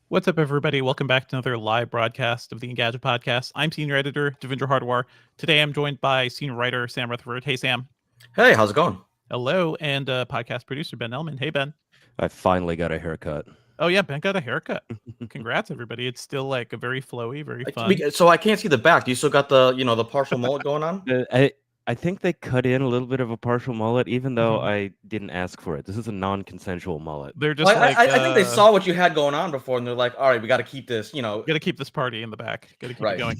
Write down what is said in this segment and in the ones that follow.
What's up, everybody? Welcome back to another live broadcast of the Engadget podcast. I'm senior editor Devendra Hardwar. Today, I'm joined by senior writer Sam Rutherford. Hey, Sam. Hey, how's it going? Hello, and podcast producer Ben Ellman. Hey, Ben. I finally got a haircut. Oh yeah, Ben got a haircut. Congrats, everybody! It's still like a very flowy, very fun. So I can't see the back. Do you still got the the partial mullet going on? I think they cut in a little bit of a partial mullet, even though I didn't ask for it. This is a non-consensual mullet. They're just I think they saw what you had going on before, and they're like, "All right, we got to keep this." got to keep this party in the back. Got to keep it going.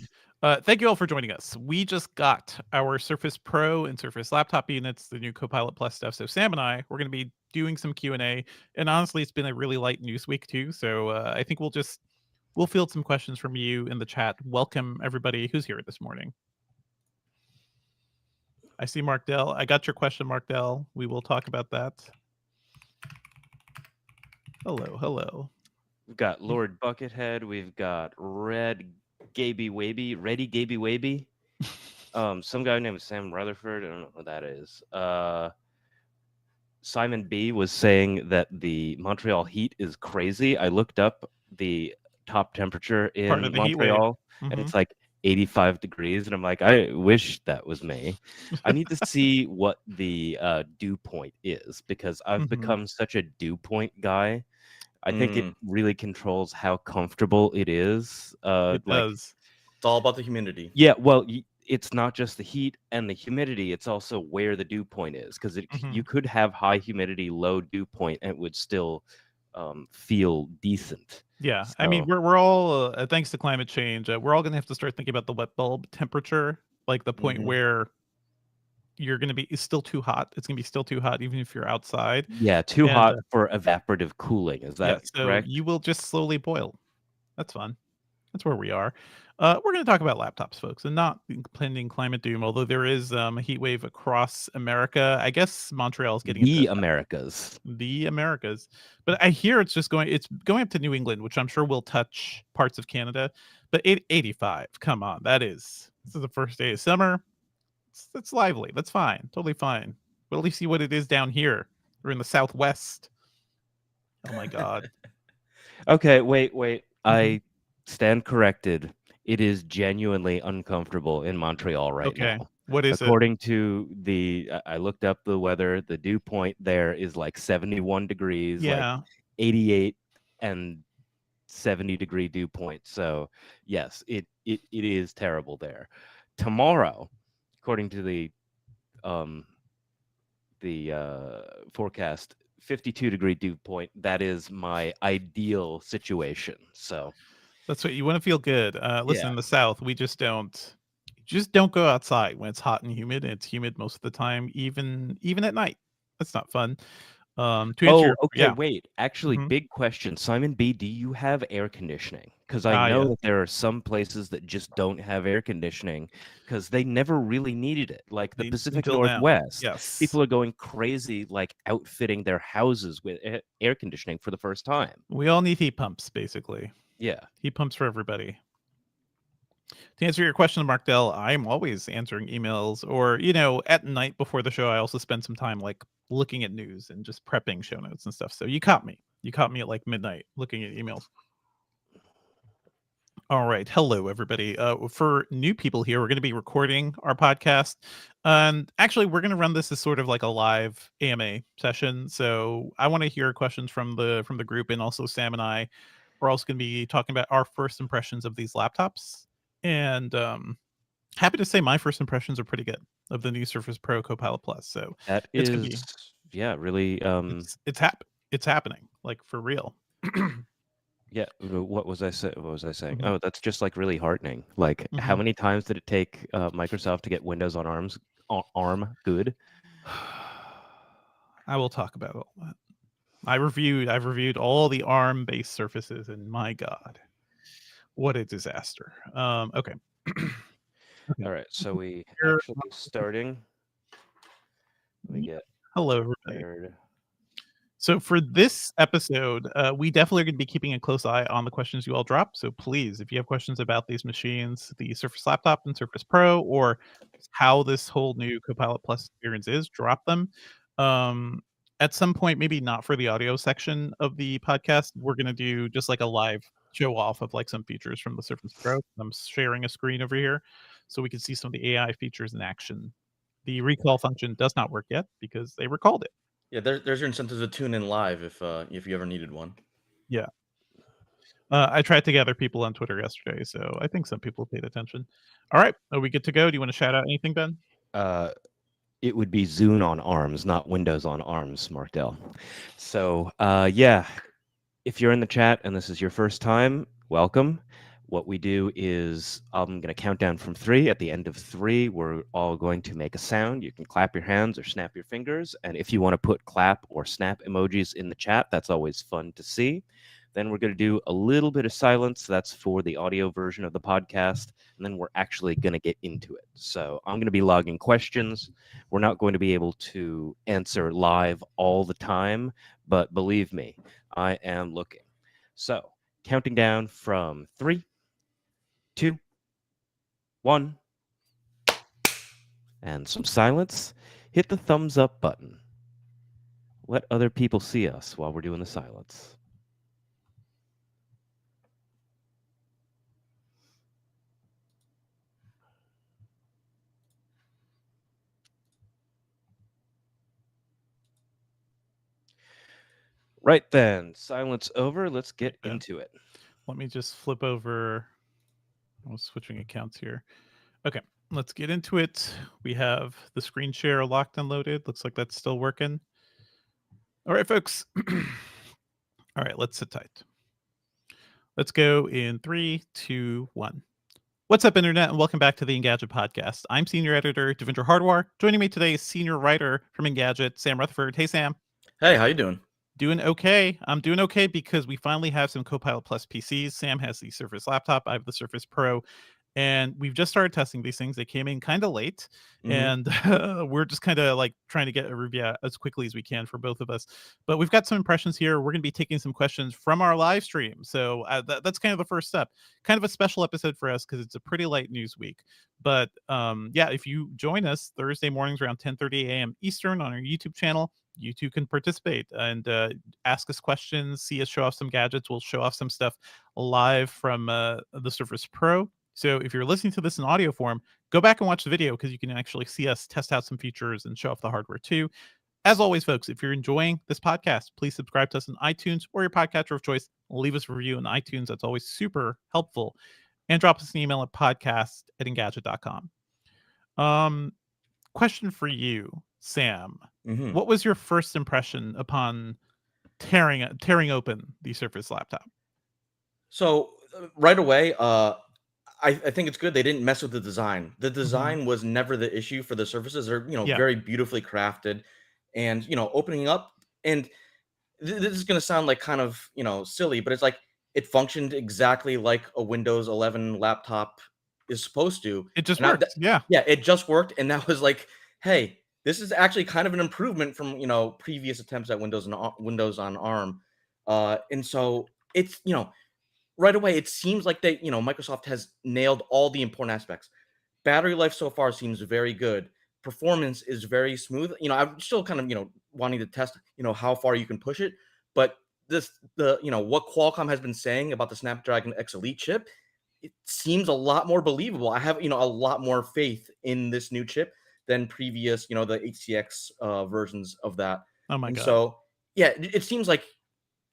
Thank you all for joining us. We just got our Surface Pro and Surface laptop units, the new Copilot Plus stuff. So Sam and I, we're going to be doing some Q&A. And honestly, it's been a really light news week too. So I think we'll field some questions from you in the chat. Welcome everybody who's here this morning. I see Mark Dell. I got your question, Mark Dell. We will talk about that. Hello. We've got Lord Buckethead. We've got Reddy Gaby Waby. Some guy named Sam Rutherford. I don't know who that is. Simon B was saying that the Montreal heat is crazy. I looked up the top temperature in Montreal, and it's like 85 degrees, and I'm like, I wish that was me. I need to see what the dew point is, because I've become such a dew point guy. I think it really controls how comfortable it is. It does. It's all about the humidity. Yeah, well, it's not just the heat and the humidity, it's also where the dew point is, because you could have high humidity, low dew point, and it would still feel decent. Yeah, so. I mean, we're all, thanks to climate change, we're all going to have to start thinking about the wet bulb temperature, like the point where you're going to be, it's still too hot. It's going to be still too hot, even if you're outside. Yeah, too hot for evaporative cooling. Is that correct? You will just slowly boil. That's fun. That's where we are. We're going to talk about laptops, folks, and not impending climate doom, although there is a heat wave across America. I guess Montreal is getting the Americas. But I hear it's going up to New England, which I'm sure will touch parts of Canada. But 85, come on, this is the first day of summer. It's lively. That's fine. Totally fine. But at least see what it is down here. We're in the Southwest. Oh my God. Okay, wait. I stand corrected. It is genuinely uncomfortable in Montreal right now. What is According to I looked up the weather, the dew point there is like 71 degrees, like 88 and 70 degree dew point. So yes, it is terrible there. Tomorrow, according to the forecast, 52 degree dew point. That is my ideal situation. So that's what you want to feel good. Listen, in the South, we just don't go outside when it's hot and humid. And it's humid most of the time, even at night. That's not fun. Wait. Actually, big question. Simon B, do you have air conditioning? Because I know that there are some places that just don't have air conditioning because they never really needed it. Like the Pacific Northwest. Yes. People are going crazy, like outfitting their houses with air conditioning for the first time. We all need heat pumps, basically. Yeah. Heat pumps for everybody. To answer your question, Markdell, I'm always answering emails, or at night before the show, I also spend some time like looking at news and just prepping show notes and stuff. So you caught me. You caught me at like midnight looking at emails. All right. Hello, everybody. For new people here, we're going to be recording our podcast. And actually, we're going to run this as sort of like a live AMA session. So I want to hear questions from the group, and also Sam and I are also going to be talking about our first impressions of these laptops. And happy to say my first impressions are pretty good of the new Surface Pro Copilot Plus. So That it's gonna be really it's happening, like, for real. Yeah, what was I saying? Mhm. Oh, that's just like really heartening. Like, how Mhm. many times did it take Microsoft to get Windows on ARM good? I will talk about all that. I've reviewed all the ARM-based surfaces, and my god, what a disaster. Okay. Okay. All right, so we Here actually starting. Let me Yeah. get Hello, everybody. prepared. So for this episode, we definitely are going to be keeping a close eye on the questions you all drop. So please, if you have questions about these machines, the Surface Laptop and Surface Pro, or how this whole new Copilot Plus experience is, drop them. Um, at some point, maybe not for the audio section of the podcast, we're going to do just like a live show off of like some features from the Surface Pro. I'm sharing a screen over here so we can see some of the AI features in action. The recall function does not work yet because they recalled it. Yeah, there's your incentive to tune in live if you ever needed one. Yeah. I tried to gather people on Twitter yesterday, so I think some people paid attention. All right, are we good to go? Do you want to shout out anything, Ben? It would be Zune on ARMS, not Windows on ARMS, Markdell. So, yeah, if you're in the chat and this is your first time, welcome. What we do is I'm going to count down from 3. At the end of 3, we're all going to make a sound. You can clap your hands or snap your fingers. And if you want to put clap or snap emojis in the chat, that's always fun to see. Then we're going to do a little bit of silence. That's for the audio version of the podcast. And then we're actually going to get into it. So I'm going to be logging questions. We're not going to be able to answer live all the time, but believe me, I am looking. So counting down from 3, 2, 1, and some silence. Hit the thumbs up button. Let other people see us while we're doing the silence. Right then, silence over. Let's get into it. Let me just flip over. I was switching accounts here. Okay, let's get into it. We have the screen share locked and loaded. Looks like that's still working. All right, folks. All right, let's sit tight. Let's go in 3, 2, 1. What's up, Internet, and welcome back to the Engadget podcast. I'm Senior Editor Devendra Hardwar. Joining me today is Senior Writer from Engadget, Sam Rutherford. Hey, Sam. Hey, how you doing? Doing okay. I'm doing okay because we finally have some Copilot Plus PCs. Sam has the Surface laptop. I have the Surface Pro. And we've just started testing these things. They came in kind of late, and we're just kind of like trying to get a review out as quickly as we can for both of us. But we've got some impressions here. We're going to be taking some questions from our live stream. So that's kind of the first step. Kind of a special episode for us because it's a pretty light news week. But yeah, if you join us Thursday mornings around 10:30 a.m. Eastern on our YouTube channel, you too can participate and ask us questions, see us show off some gadgets. We'll show off some stuff live from the Surface Pro. So if you're listening to this in audio form, go back and watch the video because you can actually see us test out some features and show off the hardware too. As always, folks, if you're enjoying this podcast, please subscribe to us on iTunes or your podcatcher of choice. Leave us a review on iTunes. That's always super helpful. And drop us an email at podcast@engadget.com. Question for you, Sam. What was your first impression upon tearing open the Surface laptop? So right away, I think it's good they didn't mess with the design. The design was never the issue for the surfaces. They're very beautifully crafted, and opening up. And this is gonna sound like kind of silly, but it's like it functioned exactly like a Windows 11 laptop is supposed to. It just And works. Yeah, it just worked, and that was like, hey, this is actually kind of an improvement from previous attempts at Windows on ARM. And so it's right away, it seems like they, Microsoft has nailed all the important aspects. Battery life so far seems very good. Performance is very smooth. I'm still kind of, wanting to test, how far you can push it. But what Qualcomm has been saying about the Snapdragon X Elite chip, it seems a lot more believable. I have, a lot more faith in this new chip than previous, the HCX versions of that. Oh my And God. so, yeah, it seems like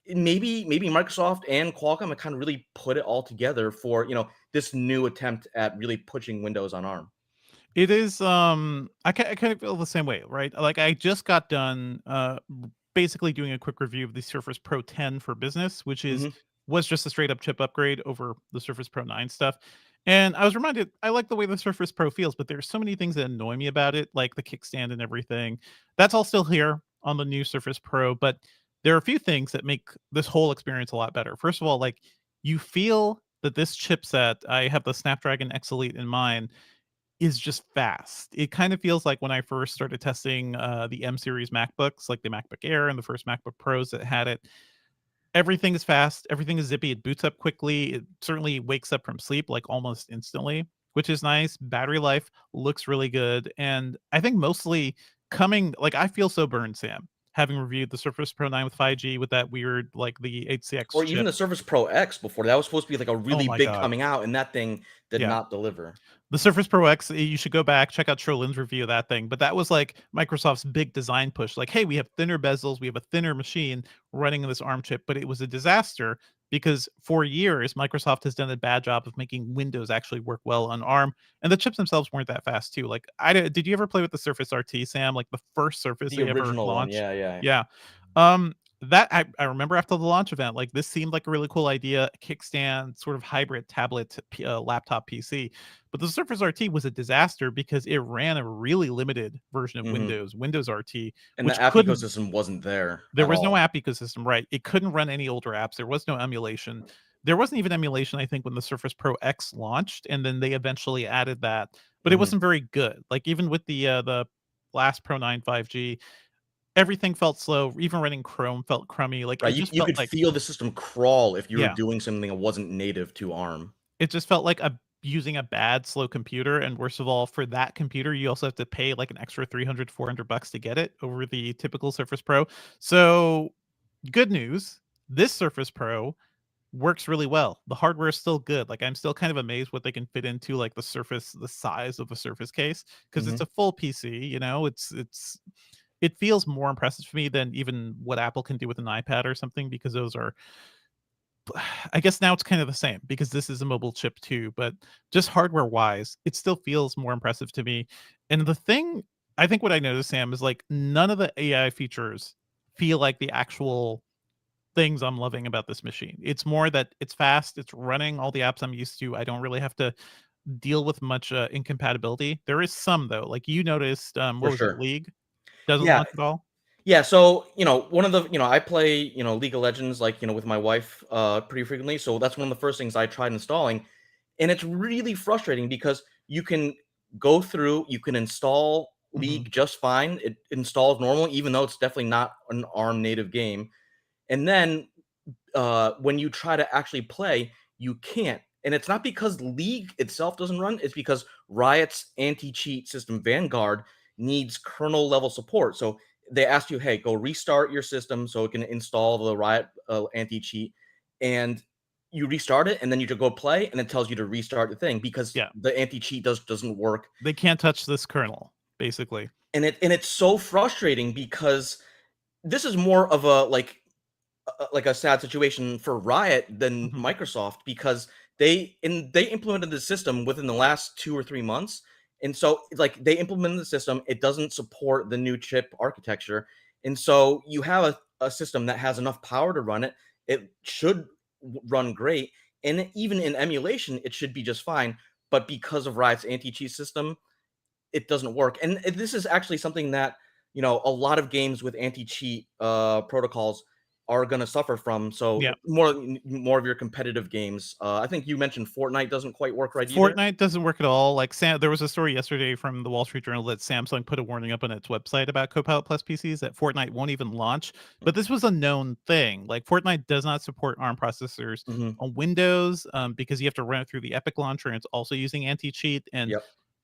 maybe Microsoft and Qualcomm have kind of really put it all together for, this new attempt at really pushing Windows on ARM. It is, I kind of feel the same way, right? Like, I just got done, basically doing a quick review of the Surface Pro 10 for business, which Mhm. was just a straight up chip upgrade over the Surface Pro 9 stuff. And I was reminded, I like the way the Surface Pro feels, but there's so many things that annoy me about it, like the kickstand and everything. That's all still here on the new Surface Pro, but there are a few things that make this whole experience a lot better. First of all, like, you feel that this chipset, I have the Snapdragon X Elite in mind, is just fast. It kind of feels like when I first started testing, the M series MacBooks, like the MacBook Air and the first MacBook Pros that had it. Everything is fast, everything is zippy, it boots up quickly, it certainly wakes up from sleep, like, almost instantly, which is nice. Battery life looks really good, and I think mostly coming like, I feel so burned, Sam, having reviewed the Surface Pro 9 with 5G with that weird, like, the HCX Or even chip. the Surface Pro X before. That was supposed to be like a Oh really my big god. coming out, and that thing did Yeah. not deliver. The Surface Pro X, you should go back, check out Trolin's review of that thing, but that was, like, Microsoft's big design push, like, "Hey, we have thinner bezels, we have a thinner machine running this ARM chip," but it was a disaster because for years, Microsoft has done a bad job of making Windows actually work well on ARM, and the chips themselves weren't that fast too, like, I did you ever play with the Surface RT, Sam? Like, the first Surface The they ever original one, launched? yeah, yeah. Yeah. Um, that I remember after the launch event, like, this seemed like a really cool idea, kickstand, sort of hybrid tablet, laptop PC. But the Surface RT was a disaster because it ran a really limited version of Mhm. Windows RT, And the which app couldn't ecosystem wasn't there there at was no all. app ecosystem, right? It couldn't run any older apps. There was no emulation. There wasn't even emulation, I think, when the Surface Pro X launched, and then they eventually added that, but it Mhm. wasn't very good. Like, even with the last Pro 9 5G, everything felt slow. Even running Chrome felt crummy. Like, Right, it you just you felt could like feel the system crawl if you were yeah. doing something that wasn't native to ARM. It just felt like using a bad, slow computer, and worst of all, for that computer, you also have to pay, like, an extra 300, $400 to get it over the typical Surface Pro. So, good news, this Surface Pro works really well. The hardware is still good. Like, I'm still kind of amazed what they can fit into, like, the size of a Surface case, because it's Mhm. a full PC, it feels more impressive to me than even what Apple can do with an iPad or something, because those are I guess now it's kind of the same because this is a mobile chip too, but just hardware wise, it still feels more impressive to me. And the thing I think what I noticed, Sam, is like none of the AI features feel like the actual things I'm loving about this machine. It's more that it's fast, it's running all the apps I'm used to. I don't really have to deal with much incompatibility. There is some though. Like you noticed, For what was it, sure. League doesn't Yeah. launch at all. Yeah, so, one of the I play, League of Legends, like, with my wife, pretty frequently, so that's one of the first things I tried installing, and it's really frustrating because you can go through, you can install Hmm. League just fine, it installs normal, even though it's definitely not an ARM native game, and then when you try to actually play, you can't. And it's not because League itself doesn't run, it's because Riot's anti cheat system Vanguard needs kernel level support. So they ask you, hey, go restart your system so it can install the Riot anti cheat. And you restart it, and then you just go play, and it tells you to restart the thing because Yeah, the anti cheat doesn't work. they can't touch this kernel, basically. And it's so frustrating because this is more of a like a sad situation for Riot than Hmm. Microsoft because they implemented the system within the last 2 or 3 months, and so like they implemented the system, it doesn't support the new chip architecture, and so you have a system that has enough power to run it. It should run great, and even in emulation, it should be just fine. But because of Riot's anti-cheat system, it doesn't work. And this is actually something that a lot of games with anti-cheat protocols are going to suffer from. So more of your competitive games. I think you mentioned Fortnite doesn't quite work right either. Fortnite doesn't work at all. Like there was a story yesterday from the Wall Street Journal that Samsung put a warning up on its website about Copilot Plus PCs that Fortnite won't even launch. But this was a known thing. Like Fortnite does not support ARM processors on Windows because you have to run it through the Epic launcher, and it's also using anti-cheat, and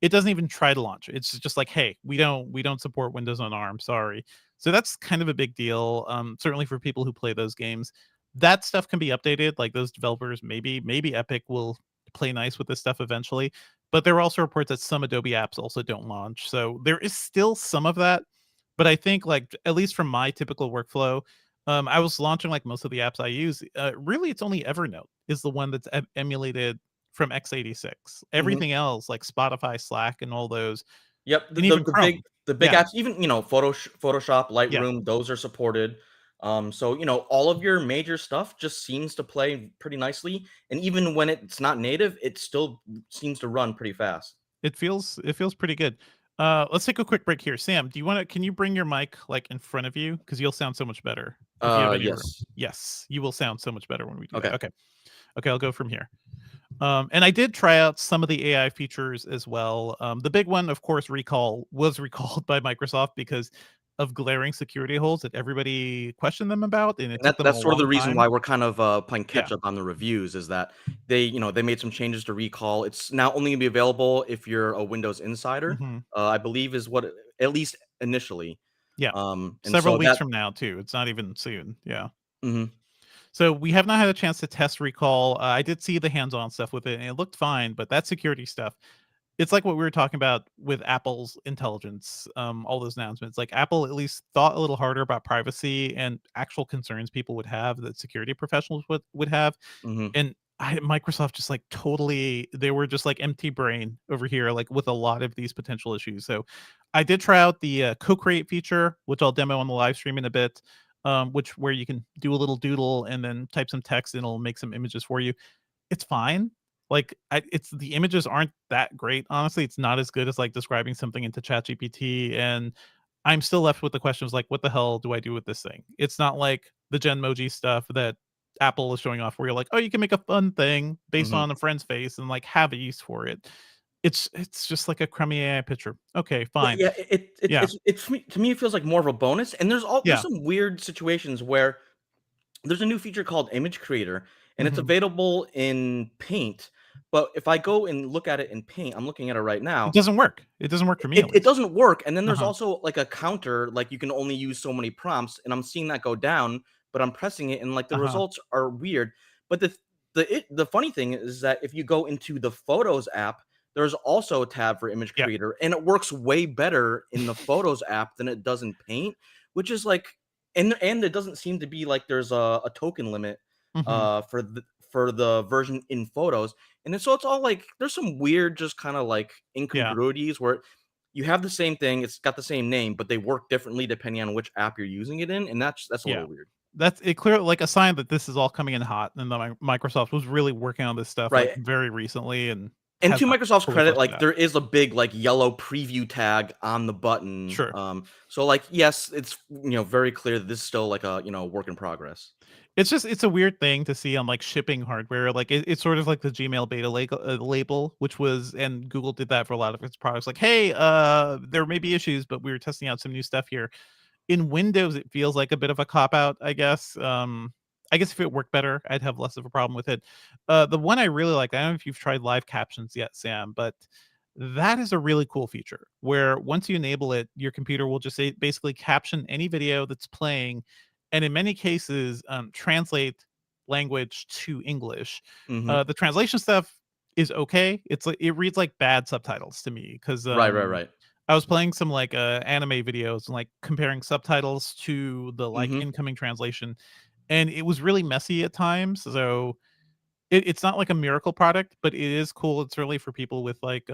it doesn't even try to launch. It's just like, hey, we don't support Windows on ARM. Sorry. So that's kind of a big deal. Certainly for people who play those games. That stuff can be updated. Like those developers, maybe Epic will play nice with this stuff eventually. But there are also reports that some Adobe apps also don't launch. So there is still some of that. But I think, like, at least from my typical workflow, I was launching like most of the apps I use. Really, it's only Evernote is the one that's emulated from x86. Everything else, like Spotify, Slack, and all those, Yep, and even Chrome. the big apps, even Photoshop, Lightroom, those are supported. So all of your major stuff just seems to play pretty nicely, and even when it's not native, it still seems to run pretty fast. It feels pretty good. Let's take a quick break here. Sam, can you bring your mic like in front of you, because you'll sound so much better if you have any room. Yes. Yes, you will sound so much better when we do Okay. that. Okay, I'll go from here. And I did try out some of the AI features as well. The big one, of course, was recalled by Microsoft because of glaring security holes that everybody questioned them about, and it took them That's a sort of the long reason time. why we're kind of playing catch up on the reviews, is that they made some changes to recall. It's now only gonna be available if you're a Windows insider. I believe is what at least initially. Yeah, And several so weeks that from now too. It's not even soon. Yeah. Mhm. So we have not had a chance to test recall. I did see the hands-on stuff with it, and it looked fine. But that security stuff, it's like what we were talking about with Apple's intelligence, all those announcements. Like Apple at least thought a little harder about privacy and actual concerns people would have, that security professionals would have. And Microsoft just like totally, they were just like empty brain over here, like with a lot of these potential issues. So I did try out the co-create feature, which I'll demo on the live stream in a bit, which where you can do a little doodle and then type some text and it'll make some images for you. It's fine. Like it's the images aren't that great. Honestly, it's not as good as like describing something into ChatGPT, and I'm still left with the questions like, what the hell do I do with this thing? It's not like the Genmoji stuff that Apple is showing off, where you're like, oh, you can make a fun thing based on a friend's face and like have a use for it. It's just like a crummy AI picture. Okay, fine. Yeah, Yeah. to me, it feels like more of a bonus. And there's Yeah. some weird situations where there's a new feature called Image Creator, and it's Mhm. available in Paint. But if I go and look at it in Paint, I'm looking at it right It now. doesn't work. It doesn't work for me at It least. doesn't work. And then there's Uh-huh. also like a counter, like you can only use so many prompts, and I'm seeing that go down, but I'm pressing it, and like the Uh-huh. results are weird. But the funny thing is that if you go into the Photos app, there's also a tab for Image Yeah. Creator, and it works way better in the Photos app than it does in Paint, which is like, and it doesn't seem to be like there's a token limit Mhm. for the version in Photos. And then so it's all like there's some weird just kind of like Yeah. incongruities where you have the same thing, it's got the same name, but they work differently depending on which app you're using it in, and that's a Yeah. little weird. That's it, clear like a sign that this is all coming in hot, and that Microsoft was really working on this stuff like Right. very recently and And has to not Microsoft's fully credit, fleshed it like out. there is a big like yellow preview tag on the button. Sure. So like yes, it's very clear that this is still like a work in progress. It's a weird thing to see on like shipping hardware. Like it's sort of like the Gmail beta label, which was, and Google did that for a lot of its products. Like, hey, there may be issues, but we were testing out some new stuff here. In Windows, it feels like a bit of a cop out, I guess. I guess if it worked better, I'd have less of a problem with it. The one I really like, I don't know if you've tried live captions yet, Sam, but that is a really cool feature where once you enable it, your computer will just basically caption any video that's playing, and in many cases, translate language to English. Hmm. The translation stuff is okay. It's like it reads like bad subtitles to me because Right, right, right. I was playing some like anime videos and like comparing subtitles to the like Hmm. incoming translation, and it was really messy at times. So it's not like a miracle product, but it is cool. It's really for people with like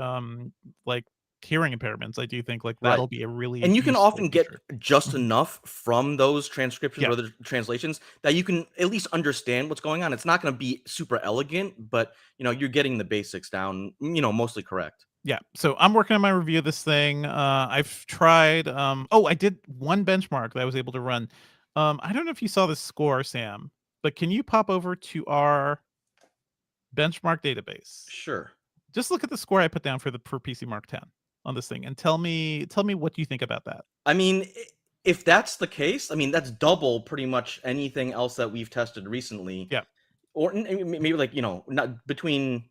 hearing impairments. I do think like Right. that'll be a really And you can useful often get feature. just Mhm. enough from those transcriptions Yeah. or the translations that you can at least understand what's going on. It's not going to be super elegant, but you're getting the basics down, mostly correct. Yeah, so I'm working on my review of this thing. I've tried. Oh, I did one benchmark that I was able to run. I don't know if you saw the score, Sam, but can you pop over to our benchmark database? Sure. Just look at the score I put down for PC Mark 10 on this thing and tell me what you think about that. I mean, if that's the case, I mean, that's double pretty much anything else that we've tested recently. Yeah. Or maybe like, not between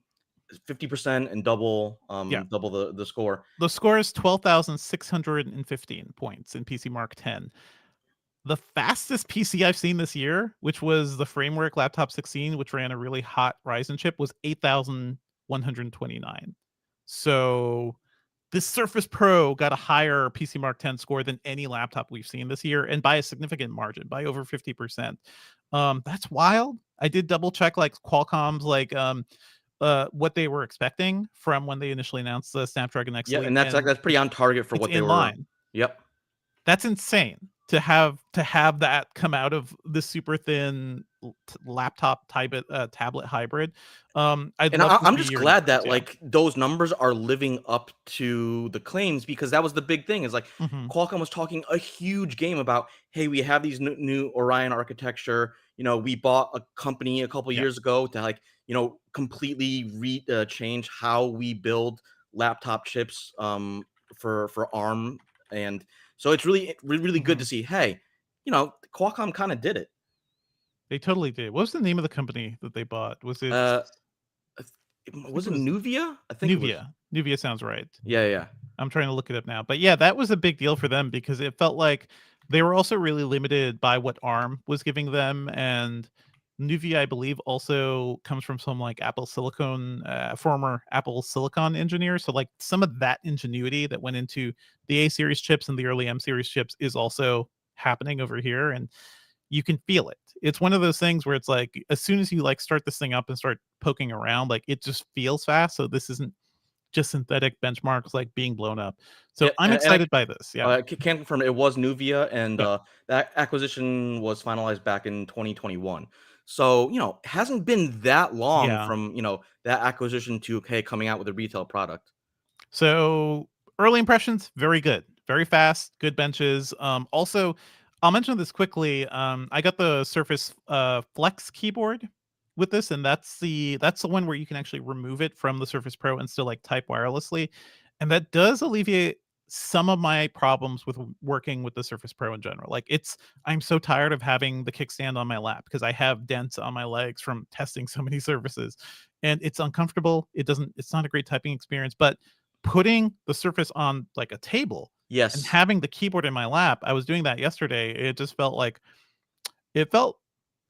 50% and double the score. The score is 12,615 points in PC Mark 10. The fastest PC I've seen this year, which was the Framework Laptop 16, which ran a really hot Ryzen chip, was 8,129. So this Surface Pro got a higher PC Mark 10 score than any laptop we've seen this year, and by a significant margin, by over 50%. That's wild. I did double check like Qualcomm's what they were expecting from when they initially announced the Snapdragon X Yeah, Elite, and that's pretty on target for what they in were. line. Yep. That's insane to have that come out of the super thin laptop tablet hybrid. I'm just glad that like those numbers are living up to the claims, because that was the big thing, is like Qualcomm was talking a huge game about, hey, we have these new Orion architecture. We bought a company a couple years ago to like, completely change how we build laptop chips for ARM. And so it's really good to see, hey, Qualcomm kind of did it. They totally did. What was the name of the company that they bought? Was it was it Nuvia? I think Nuvia. It was. Nuvia sounds right. Yeah. I'm trying to look it up now. But yeah, that was a big deal for them because it felt like they were also really limited by what ARM was giving them. And Nuvia, I believe, also comes from some like former Apple Silicon engineer. So like some of that ingenuity that went into the A series chips and the early M series chips is also happening over here. And you can feel it. It's one of those things where it's like, as soon as you like start this thing up and start poking around, like it just feels fast. So this isn't just synthetic benchmarks like being blown up. So yeah, I'm excited by this. Yeah. I can confirm it was Nuvia, and that acquisition was finalized back in 2021. So, it hasn't been that long from, that acquisition to, hey, coming out with a retail product. So early impressions, very good, very fast, good benches. Also, I'll mention this quickly. I got the Surface Flex keyboard with this, and that's the one where you can actually remove it from the Surface Pro and still like type wirelessly, and that does alleviate some of my problems with working with the Surface Pro in general. Like I'm so tired of having the kickstand on my lap because I have dents on my legs from testing so many surfaces, and it's uncomfortable. It's not a great typing experience, but putting the Surface on like a table and having the keyboard in my lap, I was doing that yesterday. It just felt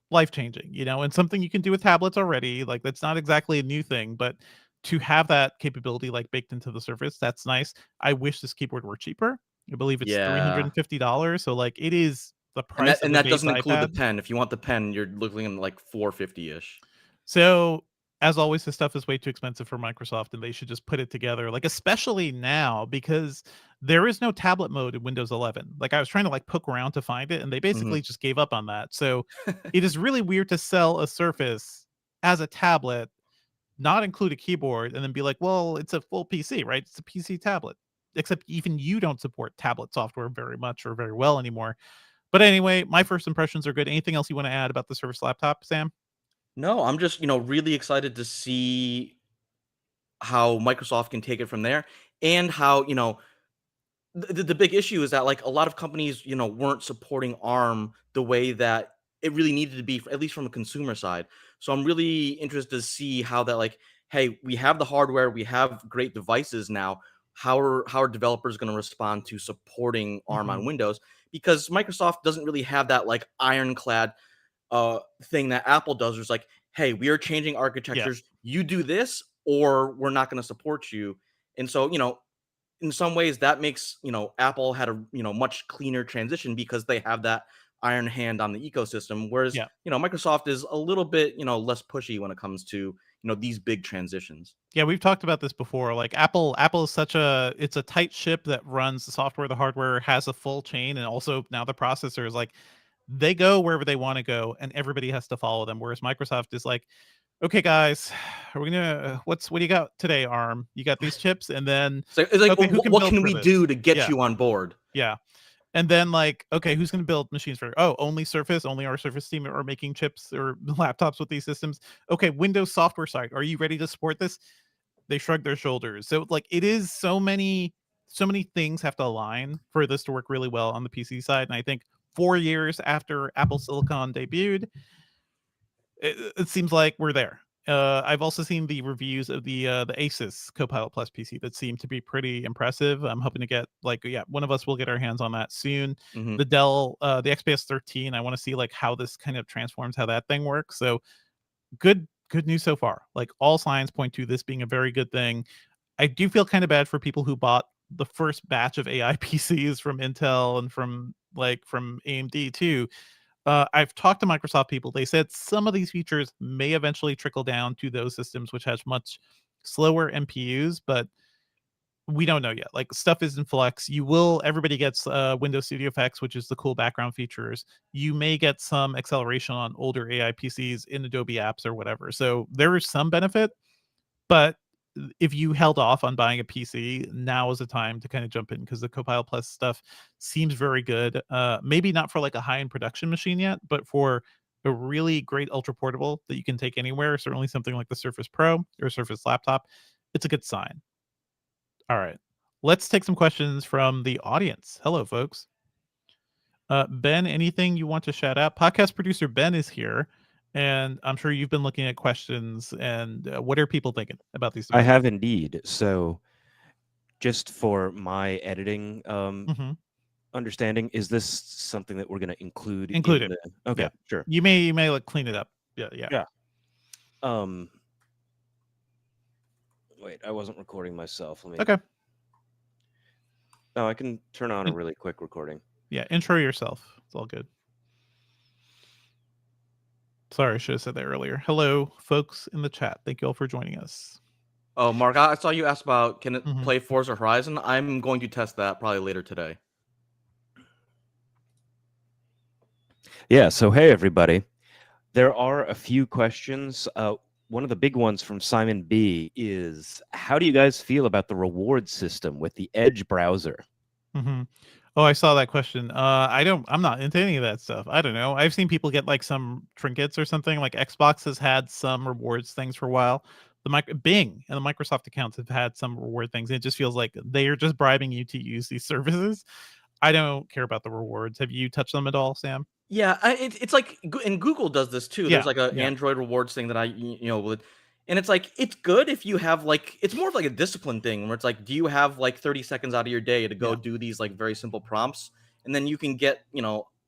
life-changing, and something you can do with tablets already. Like that's not exactly a new thing, but to have that capability like baked into the Surface, that's nice. I wish this keyboard were cheaper. I believe it's $350. So like it is the price and of that doesn't include iPad. the pen. If you want the pen, you're looking at like $450-ish. So as always, this stuff is way too expensive for Microsoft, and they should just put it together. Like especially now, because there is no tablet mode in Windows 11. Like I was trying to like poke around to find it, and they basically just gave up on that. So it is really weird to sell a Surface as a tablet, not include a keyboard, and then be like, well, it's a full PC, right? It's a PC tablet. Except even you don't support tablet software very much or very well anymore. But anyway, my first impressions are good. Anything else you want to add about the Surface laptop, Sam? No, I'm just, really excited to see how Microsoft can take it from there, and how, the big issue is that like a lot of companies, weren't supporting ARM the way that it really needed to be, at least from a consumer side. So I'm really interested to see how that, like, hey, we have the hardware, we have great devices now. How are developers going to respond to supporting ARM on Windows? Because Microsoft doesn't really have that like ironclad thing that Apple does. It's like, hey, we are changing architectures. You do this, or we're not going to support you. And so, in some ways that makes, Apple had a, much cleaner transition because they have that iron hand on the ecosystem, whereas Microsoft is a little bit, less pushy when it comes to, these big transitions. Yeah, we've talked about this before. Like Apple is it's a tight ship that runs the software, the hardware, has a full chain, and also now the processors, like they go wherever they want to go and everybody has to follow them. Whereas Microsoft is like, okay, guys, are we gonna what do you got today, ARM? You got these chips, and then so it's like, okay, what can we do to get you on board? Yeah. And then like, okay, who's going to build machines for? Oh, only Surface, only our Surface team are making chips or laptops with these systems. Okay, Windows software side, are you ready to support this? They shrug their shoulders. So like, it is so many things have to align for this to work really well on the PC side. And I think 4 years after Apple Silicon debuted, it seems like we're there. I've also seen the reviews of the Asus Copilot Plus PC that seem to be pretty impressive. I'm hoping to get like, yeah, one of us will get our hands on that soon. The Dell, the XPS 13, I want to see like how this kind of transforms how that thing works. So good news so far. Like all signs point to this being a very good thing. I do feel kind of bad for people who bought the first batch of AI PCs from Intel and from AMD too. I've talked to Microsoft people. They said some of these features may eventually trickle down to those systems which has much slower MPUs, but we don't know yet. Like stuff is in flux. Everybody gets Windows Studio Effects, which is the cool background features. You may get some acceleration on older AI PCs in Adobe apps or whatever. So there is some benefit, but if you held off on buying a PC, now is the time to kind of jump in because the Copilot Plus stuff seems very good. Maybe not for like a high-end production machine yet, but for a really great ultra portable that you can take anywhere, certainly something like the Surface Pro or Surface laptop, it's a good sign. All right. Let's take some questions from the audience. Hello, folks. Ben, anything you want to shout out? Podcast producer Ben is here, and I'm sure you've been looking at questions. And what are people thinking about these devices? I have indeed. So, just for my editing understanding, is this something that we're going to include? Include it. Okay, yeah. Sure. You may like clean it up. Yeah. Wait, I wasn't recording myself. Let me. Okay. No, I can turn on a really quick recording. Yeah, intro yourself. It's all good. Sorry, I should have said that earlier. Hello, folks in the chat. Thank you all for joining us. Oh, Mark, I saw you ask about can it play Forza Horizon. I'm going to test that probably later today. Yeah, so hey, everybody. There are a few questions. One of the big ones from Simon B is, how do you guys feel about the reward system with the Edge browser? Oh, I saw that question. I'm not into any of that stuff. I don't know. I've seen people get like some trinkets or something. Like Xbox has had some rewards things for a while. Bing and the Microsoft accounts have had some reward things. It just feels like they are just bribing you to use these services. I don't care about the rewards. Have you touched them at all, Sam? Yeah, it's like, and Google does this too. There's like a Android rewards thing that I would, and it's like, it's good if you have like, it's more of like a discipline thing where it's like, do you have like 30 seconds out of your day to go do these like very simple prompts, and then you can get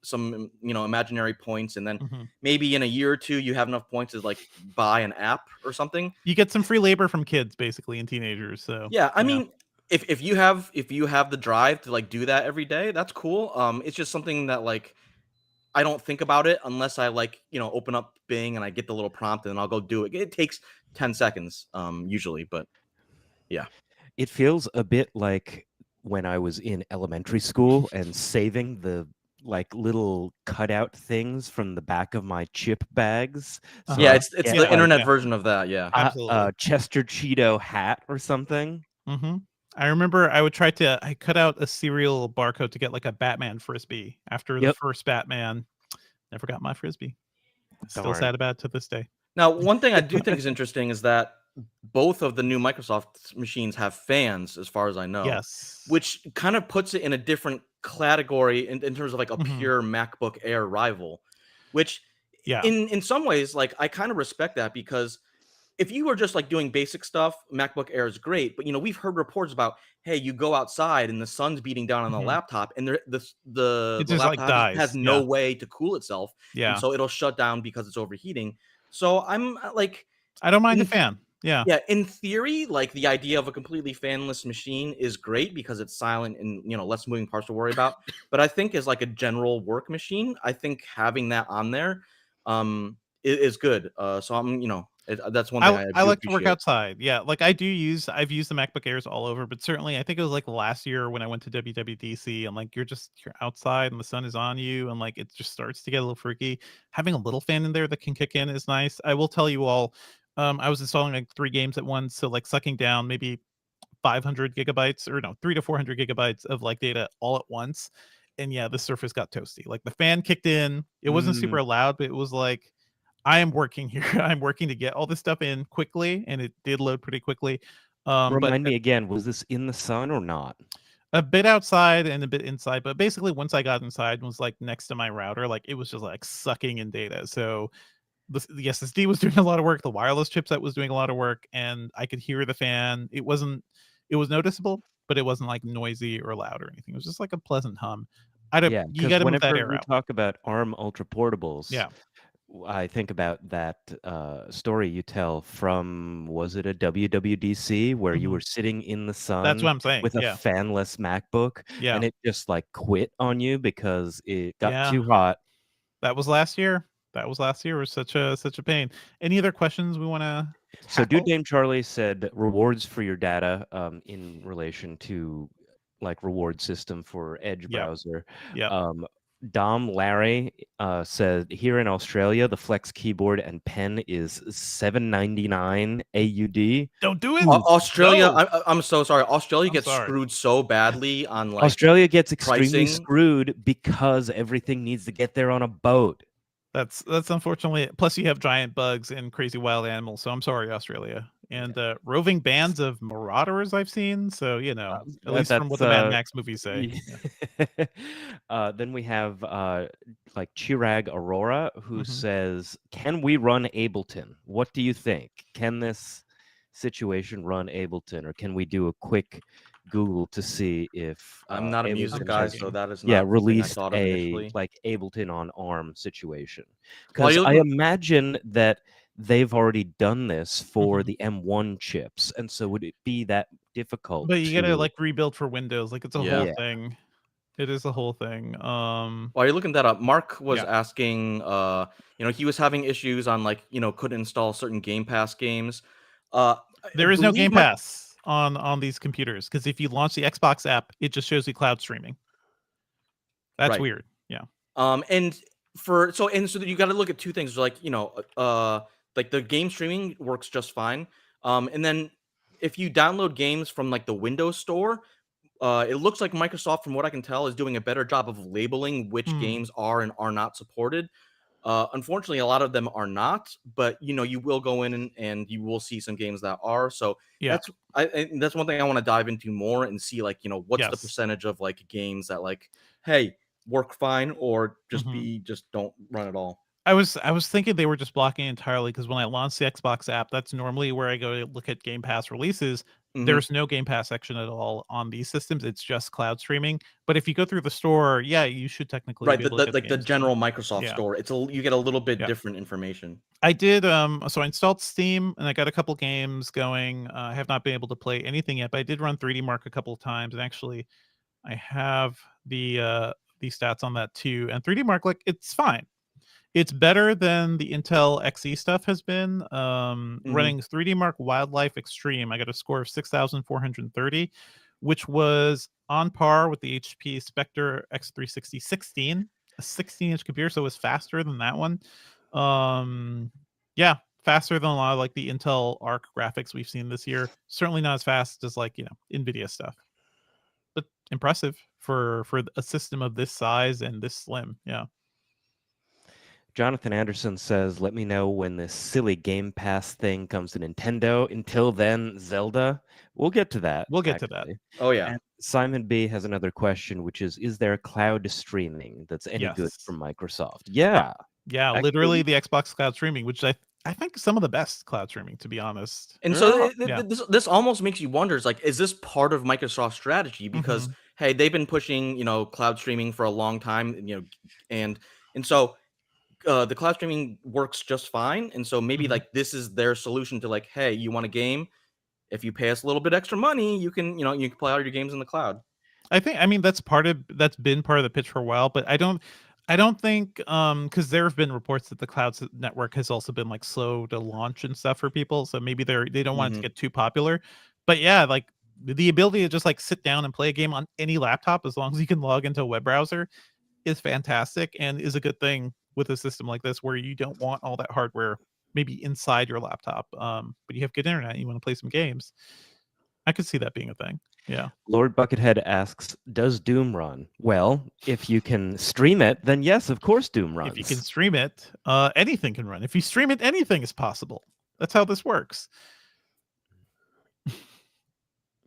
some imaginary points, and then maybe in a year or two you have enough points to like buy an app or something. You get some free labor from kids basically and teenagers. So yeah, I mean, if you have the drive to like do that every day, that's cool. It's just something that like, I don't think about it unless I like, open up Bing and I get the little prompt and then I'll go do it. It takes 10 seconds usually, but yeah. It feels a bit like when I was in elementary school and saving the like little cutout things from the back of my chip bags. So yeah, it's the internet version of that. Yeah, absolutely. Chester Cheeto hat or something. I remember I cut out a serial barcode to get like a Batman frisbee after the first Batman. Never got my frisbee. Still sad about it to this day. Now, one thing I do think is interesting is that both of the new Microsoft machines have fans, as far as I know. Yes. Which kind of puts it in a different category in terms of like a pure MacBook Air rival. Which, in some ways, like I kind of respect that, because if you were just like doing basic stuff, MacBook Air is great. But we've heard reports about, hey, you go outside and the sun's beating down on the laptop, and the laptop has no way to cool itself, and so it'll shut down because it's overheating. So I'm like, I don't mind a fan. Yeah, in theory, like the idea of a completely fanless machine is great because it's silent and less moving parts to worry about. But I think as like a general work machine, I think having that on there is good. So I'm that's one thing I like to work outside. Yeah, like I've used the MacBook Airs all over, but certainly I think it was like last year when I went to WWDC, and like you're outside and the sun is on you, and like it just starts to get a little freaky. Having a little fan in there that can kick in is nice. I will tell you all, I was installing like 3 games at once, so like sucking down maybe 500 gigabytes or no 300 to 400 gigabytes of like data all at once. and yeah, the Surface got toasty. Like the fan kicked in. It wasn't super loud, but it was like, I am working here. I'm working to get all this stuff in quickly, and it did load pretty quickly. Remind me again, was this in the sun or not? A bit outside and a bit inside, but basically once I got inside and was like next to my router, like it was just like sucking in data. So the SSD was doing a lot of work, the wireless chipset was doing a lot of work, and I could hear the fan. It was noticeable, but it wasn't like noisy or loud or anything. It was just like a pleasant hum. Yeah, You because got to move that whenever air we out. talk about ARM ultra portables, Yeah. I think about that story you tell from, was it a WWDC where you were sitting in the That's sun what I'm saying. with a Yeah. fanless MacBook Yeah. and it just like quit on you because it got Yeah. too hot? That was last year. It was such a pain. Any other questions we want to So Dude tackle? Named Charlie said rewards for your data in relation to like reward system for Edge browser. Yeah. Dom Larry said here in Australia, the Flex keyboard and pen is $7.99 AUD. Don't do it. Australia, No. I'm so sorry. Australia I'm gets sorry. screwed so badly on like Australia gets extremely pricing. screwed because everything needs to get there on a boat. That's unfortunately. Plus, you have giant bugs and crazy wild animals. So I'm sorry, Australia. And roving bands of marauders I've seen. So at least from what the Mad Max movies say. Yeah. Then we have like Chirag Aurora, who Mhm. says, "Can we run Ableton? What do you think? Can this situation run Ableton, or can we do a quick Google to see if I'm not a music Ableton guy, has, so that is not the thing I released thought of a initially. like Ableton on ARM situation? While Because you're I looking, imagine that they've already done this for Mhm. the M1 chips, and so would it be that difficult But you gotta to? like rebuild for Windows. Like it's a whole yeah. Yeah. thing. It is a whole thing. While you're looking that up, Mark was Yeah. asking, he was having issues on like, couldn't install certain Game Pass games. I There is no believe Game my Pass on these computers because if you launch the Xbox app, it just shows you cloud streaming. That's right. weird. Yeah. And so you got to look at two things like, like the game streaming works just fine. And then if you download games from like the Windows Store, it looks like Microsoft, from what I can tell, is doing a better job of labeling which Hmm. games are and are not supported. Unfortunately, a lot of them are not, but you will go in and you will see some games that are. So Yeah. that's one thing I want to dive into more and see, like, what's the Yes. percentage of like games that like, hey, work fine, or Hmm. just don't run at all. I was thinking they were just blocking entirely because when I launched the Xbox app, that's normally where I go to look at Game Pass releases. Hmm. There's no Game Pass section at all on these systems. It's just cloud streaming. But if you go through the store, yeah, you should technically Right, be able to get the like the games there. general Microsoft Yeah. store, you get a little bit Yeah. different information. I did so I installed Steam and I got a couple games going. I have not been able to play anything yet, but I did run 3D Mark a couple of times, and actually I have the stats on that too. And 3D Mark, like, it's fine. It's better than the Intel XE stuff has been. Hmm. Running 3D Mark Wildlife Extreme, I got a score of 6,430, which was on par with the HP Spectre X360 16, a 16-inch computer, so it was faster than that one. Yeah, faster than a lot of like the Intel Arc graphics we've seen this year. Certainly not as fast as like Nvidia stuff, but impressive for a system of this size and this slim. Yeah. Jonathan Anderson says, "Let me know when this silly Game Pass thing comes to Nintendo. Until then, Zelda." We'll get to that. We'll get to that. Actually. Oh yeah. And Simon B has another question, which is there cloud streaming that's any good Yes. from Microsoft? Yeah. Yeah, literally Actually, the Xbox cloud streaming, which I think some of the best cloud streaming, to be honest. And there so are. Yeah. this almost makes you wonder, is like, is this part of Microsoft's strategy? Because Mhm. hey, they've been pushing cloud streaming for a long time, and so the cloud streaming works just fine. And so maybe Mhm. like this is their solution to like, hey, you want a game? If you pay us a little bit extra money, you can play all your games in the cloud. I mean, that's been part of the pitch for a while, but I don't think because there have been reports that the network has also been like slow to launch and stuff for people, so maybe they don't want it to Hmm. get too popular. But yeah, like the ability to just like sit down and play a game on any laptop as long as you can log into a web browser is fantastic and is a good thing with a system like this where you don't want all that hardware maybe inside your laptop. But you have good internet, you want to play some games. I could see that being a thing. Yeah. Lord Buckethead asks, does Doom run? Well, if you can stream it, then yes, of course Doom runs. If you can stream it, anything can run. If you stream it, anything is possible. That's how this works.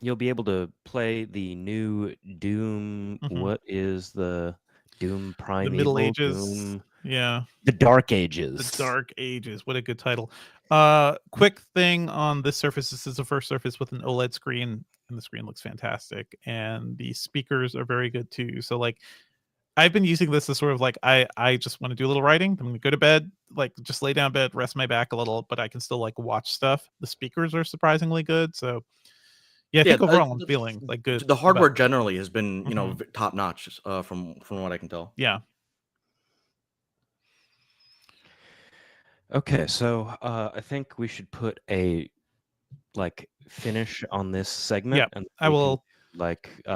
You'll be able to play the new Doom. What is the Doom Primeval? The Middle Ages. Doom, yeah. The Dark Ages. The Dark Ages. What a good title. Quick thing on this Surface. This is the first Surface with an OLED screen, and the screen looks fantastic. And the speakers are very good too. So like, I've been using this as sort of like, I just want to do a little writing. I'm going to go to bed, like just lay down in bed, rest my back a little, but I can still like watch stuff. The speakers are surprisingly good. So yeah, I think overall I'm feeling like good. The hardware generally has been, you know, top notch from what I can tell. Yeah. Okay, so I think we should put a finish on this segment. Yeah, and I will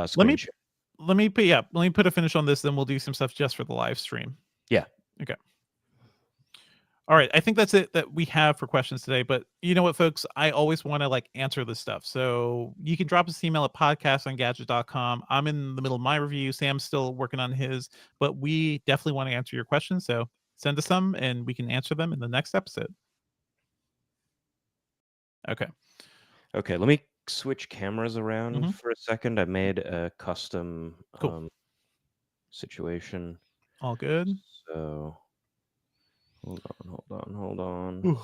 screen share. Let me put a finish on this, then we'll do some stuff just for the live stream. Yeah. Okay. All right, I think that's it that we have for questions today. But you know what, folks? I always want to like answer this stuff. So you can drop us an email at podcast@engadget.com. I'm in the middle of my review. Sam's still working on his, but we definitely want to answer your questions. So send us some and we can answer them in the next episode. Okay. Okay, let me switch cameras around for a second. I made a custom situation. All good. So hold on. Ooh.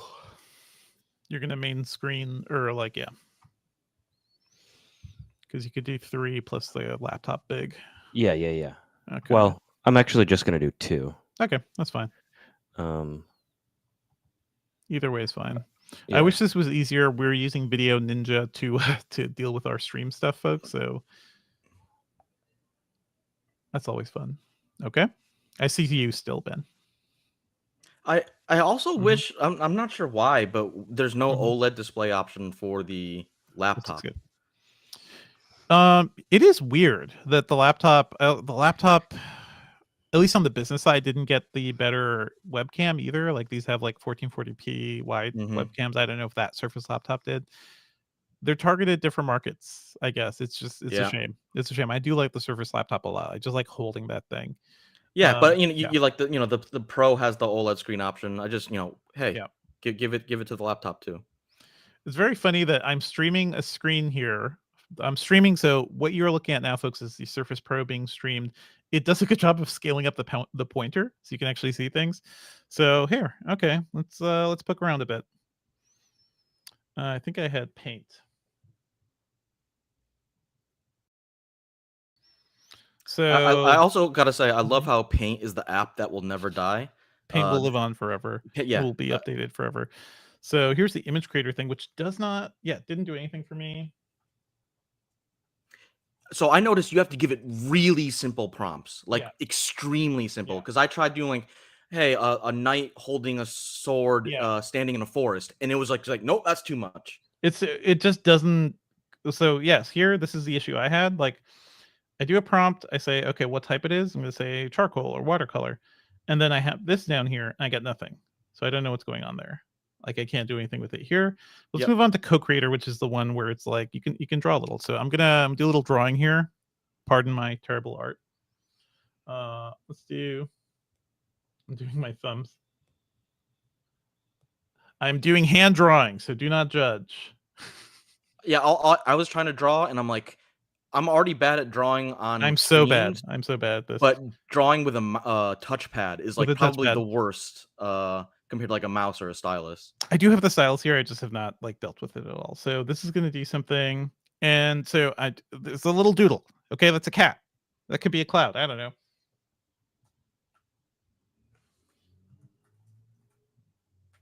You're gonna main screen or like, yeah. Because you could do 3 plus the laptop big. Yeah. Okay. Well, I'm actually just gonna do 2. Okay, that's fine. Either way is fine. Yeah. I wish this was easier. We're using Video Ninja to deal with our stream stuff, folks. So that's always fun. Okay, I see you still, Ben. I also wish I'm not sure why, but there's no OLED display option for the laptop. Good. It is weird that the laptop, at least on the business side, didn't get the better webcam either. Like these have like 1440p wide webcams. I don't know if that Surface laptop did. They're targeted different markets, I guess. It's a shame. It's a shame. I do like the Surface laptop a lot. I just like holding that thing. Yeah, but you like the Pro has the OLED screen option. I just hey, give it to the laptop too. It's very funny that I'm streaming a screen here. I'm streaming, so what you're looking at now, folks, is the Surface Pro being streamed. It does a good job of scaling up the pointer, so you can actually see things. So here, okay, let's poke around a bit. I think I had Paint. So I also gotta say I love how Paint is the app that will never die. Paint will live on forever. Yeah, it will be updated forever. So here's the image creator thing, which didn't do anything for me. So I noticed you have to give it really simple prompts, like extremely simple. Because I tried doing hey, a knight holding a sword, standing in a forest, and it was like nope, that's too much. It just doesn't. So yes, here this is the issue I had. Like, I do a prompt, I say, okay, what type it is. I'm going to say charcoal or watercolor, and then I have this down here, and I get nothing. So I don't know what's going on there. Like I can't do anything with it here. Let's move on to Co-Creator, which is the one where it's like you can draw a little. So I'm gonna do a little drawing here. Pardon my terrible art. I'm doing my thumbs. I'm doing hand drawing, so do not judge. Yeah, I was trying to draw, and I'm like, I'm already bad at drawing on. I'm so bad. I'm so bad at this. But drawing with a touchpad is like probably the worst. Compared to like a mouse or a stylus. I do have the stylus here. I just have not like dealt with it at all. So this is going to do something. And so there's a little doodle. Okay, that's a cat. That could be a cloud. I don't know.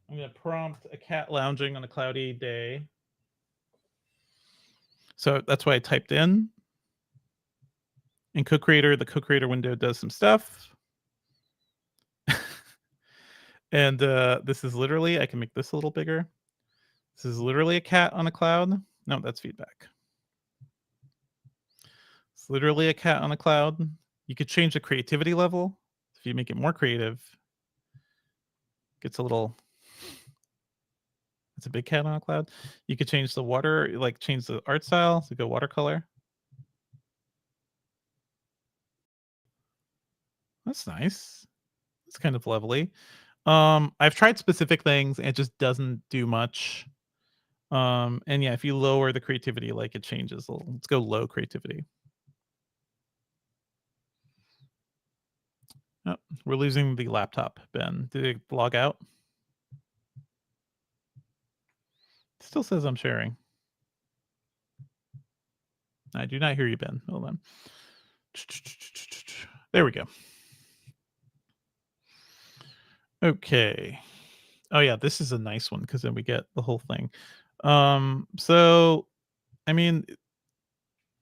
I'm going to prompt a cat lounging on a cloudy day. So that's why I typed in. In Co-Creator, the Co-Creator window does some stuff. And this is literally, I can make this a little bigger. This is literally a cat on a cloud. No, that's feedback. It's literally a cat on a cloud. You could change the creativity level. If you make it more creative, it gets a little It's a big cat on a cloud. You could change the water, like change the art style to go watercolor. That's nice. It's kind of lovely. I've tried specific things and it just doesn't do much. And yeah, if you lower the creativity, like it changes a little. Let's go low creativity. Oh, we're losing the laptop, Ben. Did it log out? It still says I'm sharing. I do not hear you, Ben. Hold on. There we go. Okay. Oh yeah, this is a nice one because then we get the whole thing. So I mean,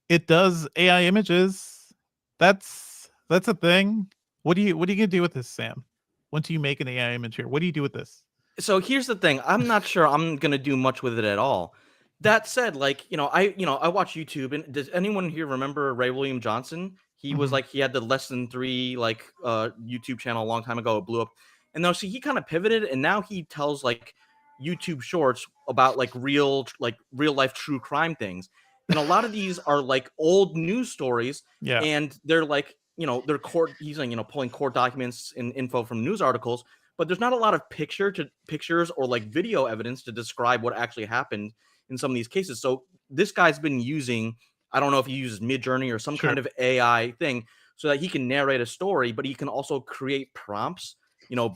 it does AI images. That's a thing. What are you gonna do with this, Sam? Once you make an AI image here, what do you do with this? So here's the thing. I'm not sure I'm gonna do much with it at all. That said, like, I watch YouTube, and does anyone here remember Ray William Johnson? He was like, he had the less than 3 YouTube channel a long time ago. It blew up. And now see, he kind of pivoted, and now he tells like YouTube shorts about like real life true crime things. And a lot of these are like old news stories, Yeah. and they're like, they're he's like, pulling court documents and info from news articles, but there's not a lot of pictures or like video evidence to describe what actually happened in some of these cases. So this guy's been using, I don't know if he uses Midjourney or some kind of AI thing, so that he can narrate a story, but he can also create prompts,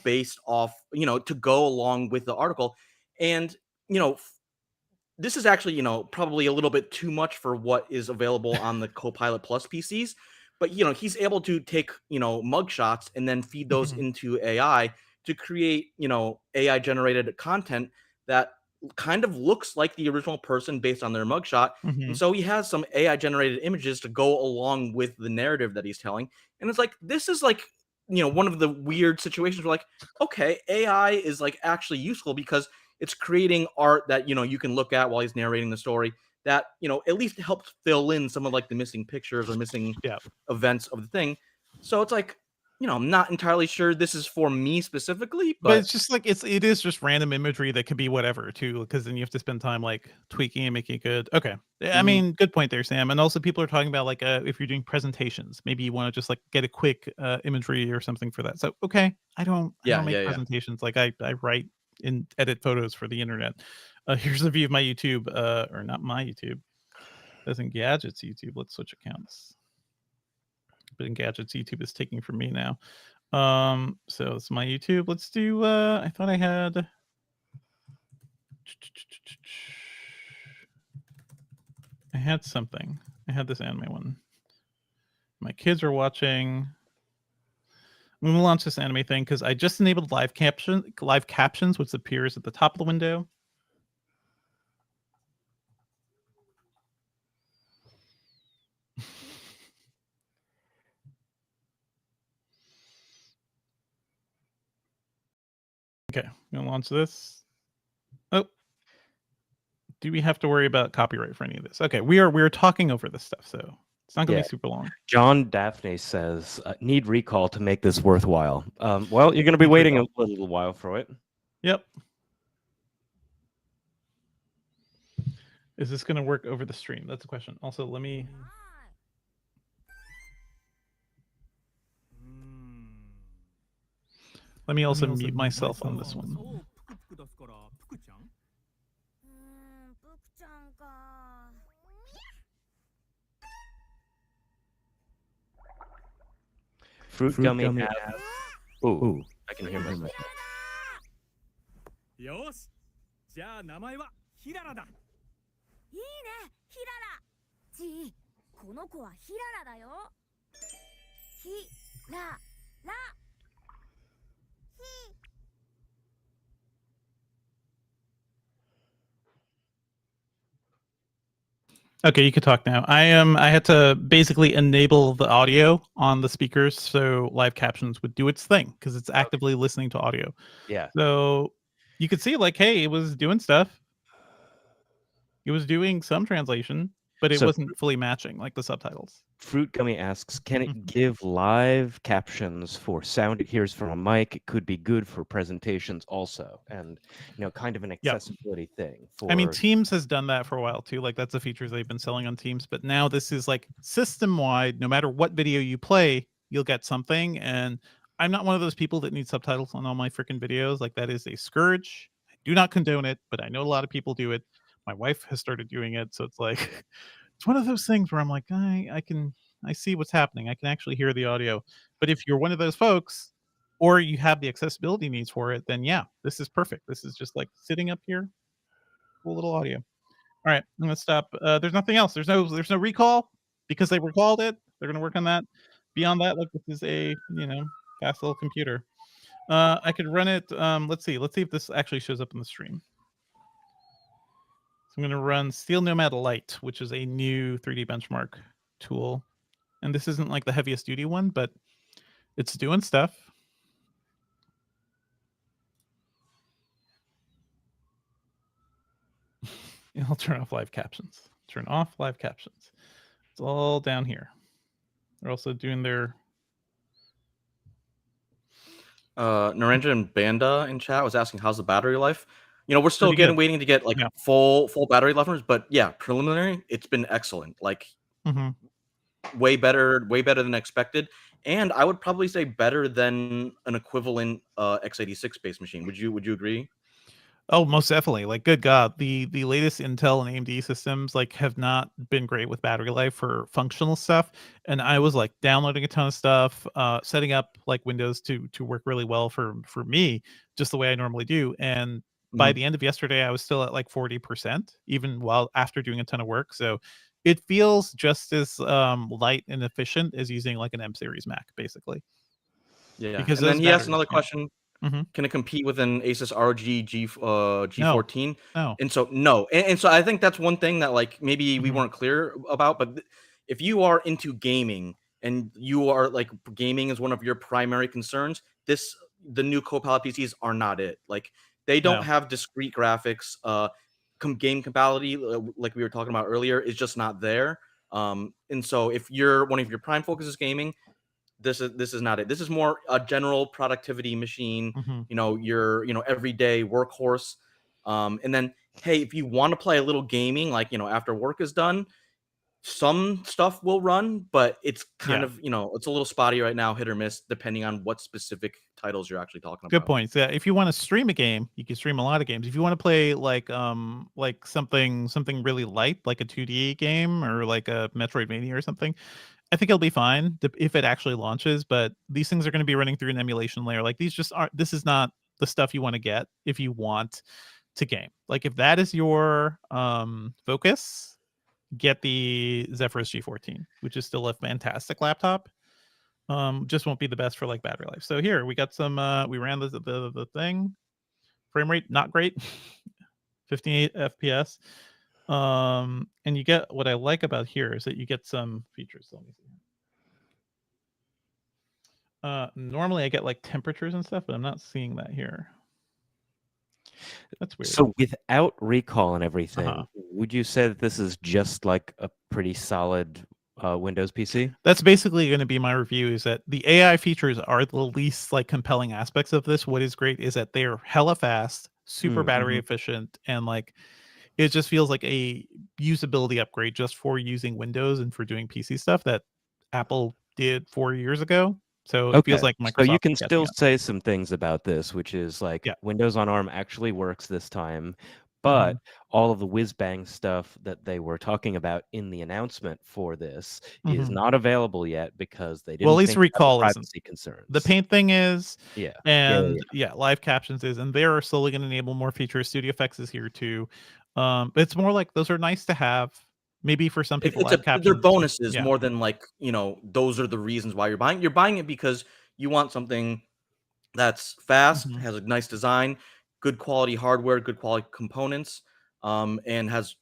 based off, to go along with the article. And, this is actually, probably a little bit too much for what is available on the Copilot Plus PCs. But, he's able to take, mugshots and then feed those into AI to create, AI generated content that kind of looks like the original person based on their mugshot. And so he has some AI generated images to go along with the narrative that he's telling. And it's like, this is like, one of the weird situations where like, okay, AI is like actually useful because it's creating art that, you can look at while he's narrating the story that, at least helps fill in some of like the missing pictures or missing events of the thing. So it's like, I'm not entirely sure this is for me specifically, but it's just like it is just random imagery that could be whatever too, because then you have to spend time like tweaking and making it good. Okay, I mean, good point there, Sam. And also, people are talking about like if you're doing presentations, maybe you want to just like get a quick imagery or something for that. So okay, I don't make presentations. Like I write and edit photos for the internet. Here's a view of my YouTube, or not my YouTube. That's Engadget's YouTube. Let's switch accounts. But Engadget's YouTube is taking from me now. So it's my YouTube. Let's do I thought I had something. I had this anime one. My kids are watching. I'm gonna launch this anime thing because I just enabled live captions, which appears at the top of the window. Okay, I'm gonna launch this. Oh, do we have to worry about copyright for any of this? Okay, we're talking over this stuff, so it's not gonna be super long. John Daphne says, "Need recall to make this worthwhile." Well, you're gonna be waiting a little while for it. Yep. Is this gonna work over the stream? That's a question. Also, let me. Let me also mute myself on this one. Fruit gummy app. Ooh, I can hear myself. よし、じゃあ名前はヒララだ。いいね、ヒララ。じい、この子はヒララだよ。ヒララ。 Okay, you can talk now. I had to basically enable the audio on the speakers so live captions would do its thing because it's actively listening to audio. Yeah. So you could see like, hey, it was doing stuff. It was doing some translation. but it wasn't fully matching like the subtitles. Fruit Gummy asks, can it give live captions for sound it hears from a mic? It could be good for presentations also, and kind of an accessibility thing. I mean, Teams has done that for a while too. Like that's the features they've been selling on Teams, but now this is like system wide. No matter what video you play, you'll get something. And I'm not one of those people that need subtitles on all my freaking videos. Like that is a scourge. I do not condone it, but I know a lot of people do it. My wife has started doing it, so it's like it's one of those things where I'm like, I see what's happening. I can actually hear the audio. But if you're one of those folks, or you have the accessibility needs for it, then yeah, this is perfect. This is just like sitting up here, cool little audio. All right, I'm gonna stop. There's nothing else. There's no recall because they recalled it. They're gonna work on that. Beyond that, like this is a fast little computer. I could run it. Let's see if this actually shows up in the stream. So I'm going to run Steel Nomad Lite, which is a new 3D benchmark tool. And this isn't like the heaviest duty one, but it's doing stuff. I'll turn off live captions. Turn off live captions. It's all down here. They're also doing their... Narendra and Banda in chat was asking, how's the battery life? We're still waiting to get like full battery life numbers, but yeah, preliminary, it's been excellent. Like way better than expected. And I would probably say better than an equivalent x86 based machine. Would you agree? Oh, most definitely. Like, good God, the latest Intel and AMD systems like have not been great with battery life for functional stuff. And I was like downloading a ton of stuff, setting up like Windows to work really well for me, just the way I normally do. And by the end of yesterday, I was still at like 40%, even while after doing a ton of work. So it feels just as light and efficient as using like an M series Mac, basically. Yeah. Because and then he asked another question. Can it compete with an Asus ROG G14? No. And so no. And so I think that's one thing that like maybe we weren't clear about. But if you are into gaming and you are like gaming is one of your primary concerns, the new Copilot PCs are not it. Like they don't have discrete graphics. Game compatibility, like we were talking about earlier, is just not there. And so if one of your prime focus is gaming, this is not it. This is more a general productivity machine, your everyday workhorse. And then hey, if you want to play a little gaming, like after work is done, some stuff will run, but it's kind of it's a little spotty right now, hit or miss, depending on what specific titles you're actually talking about. Good points. Yeah, if you want to stream a game, you can stream a lot of games. If you want to play like something really light, like a 2D game or like a Metroidvania or something, I think it'll be fine if it actually launches. But these things are going to be running through an emulation layer. Like these just aren't. This is not the stuff you want to get if you want to game. Like if that is your focus, get the Zephyrus G14, which is still a fantastic laptop. Just won't be the best for like battery life. So here we got some. We ran the thing. Frame rate not great. 58 FPS. And you get what I like about here is that you get some features. So let me see. Normally I get like temperatures and stuff, but I'm not seeing that here. That's weird. So without recall and everything, would you say that this is just like a pretty solid Windows PC? That's basically going to be my review, is that the AI features are the least like compelling aspects of this. What is great is that they're hella fast, super battery efficient, and like it just feels like a usability upgrade just for using Windows and for doing PC stuff that Apple did 4 years ago. So it feels like Microsoft. So you can still say some things about this, which is like Windows on ARM actually works this time, but all of the whiz-bang stuff that they were talking about in the announcement for this is not available yet because they didn't. Well, at least recall privacy concerns. The paint thing is, live captions is, and they're slowly going to enable more features. Studio Effects is here too. But it's more like those are nice to have. Maybe for some people, they're bonuses more than like those are the reasons why you're buying. You're buying it because you want something that's fast, has a nice design, good quality hardware, good quality components, and has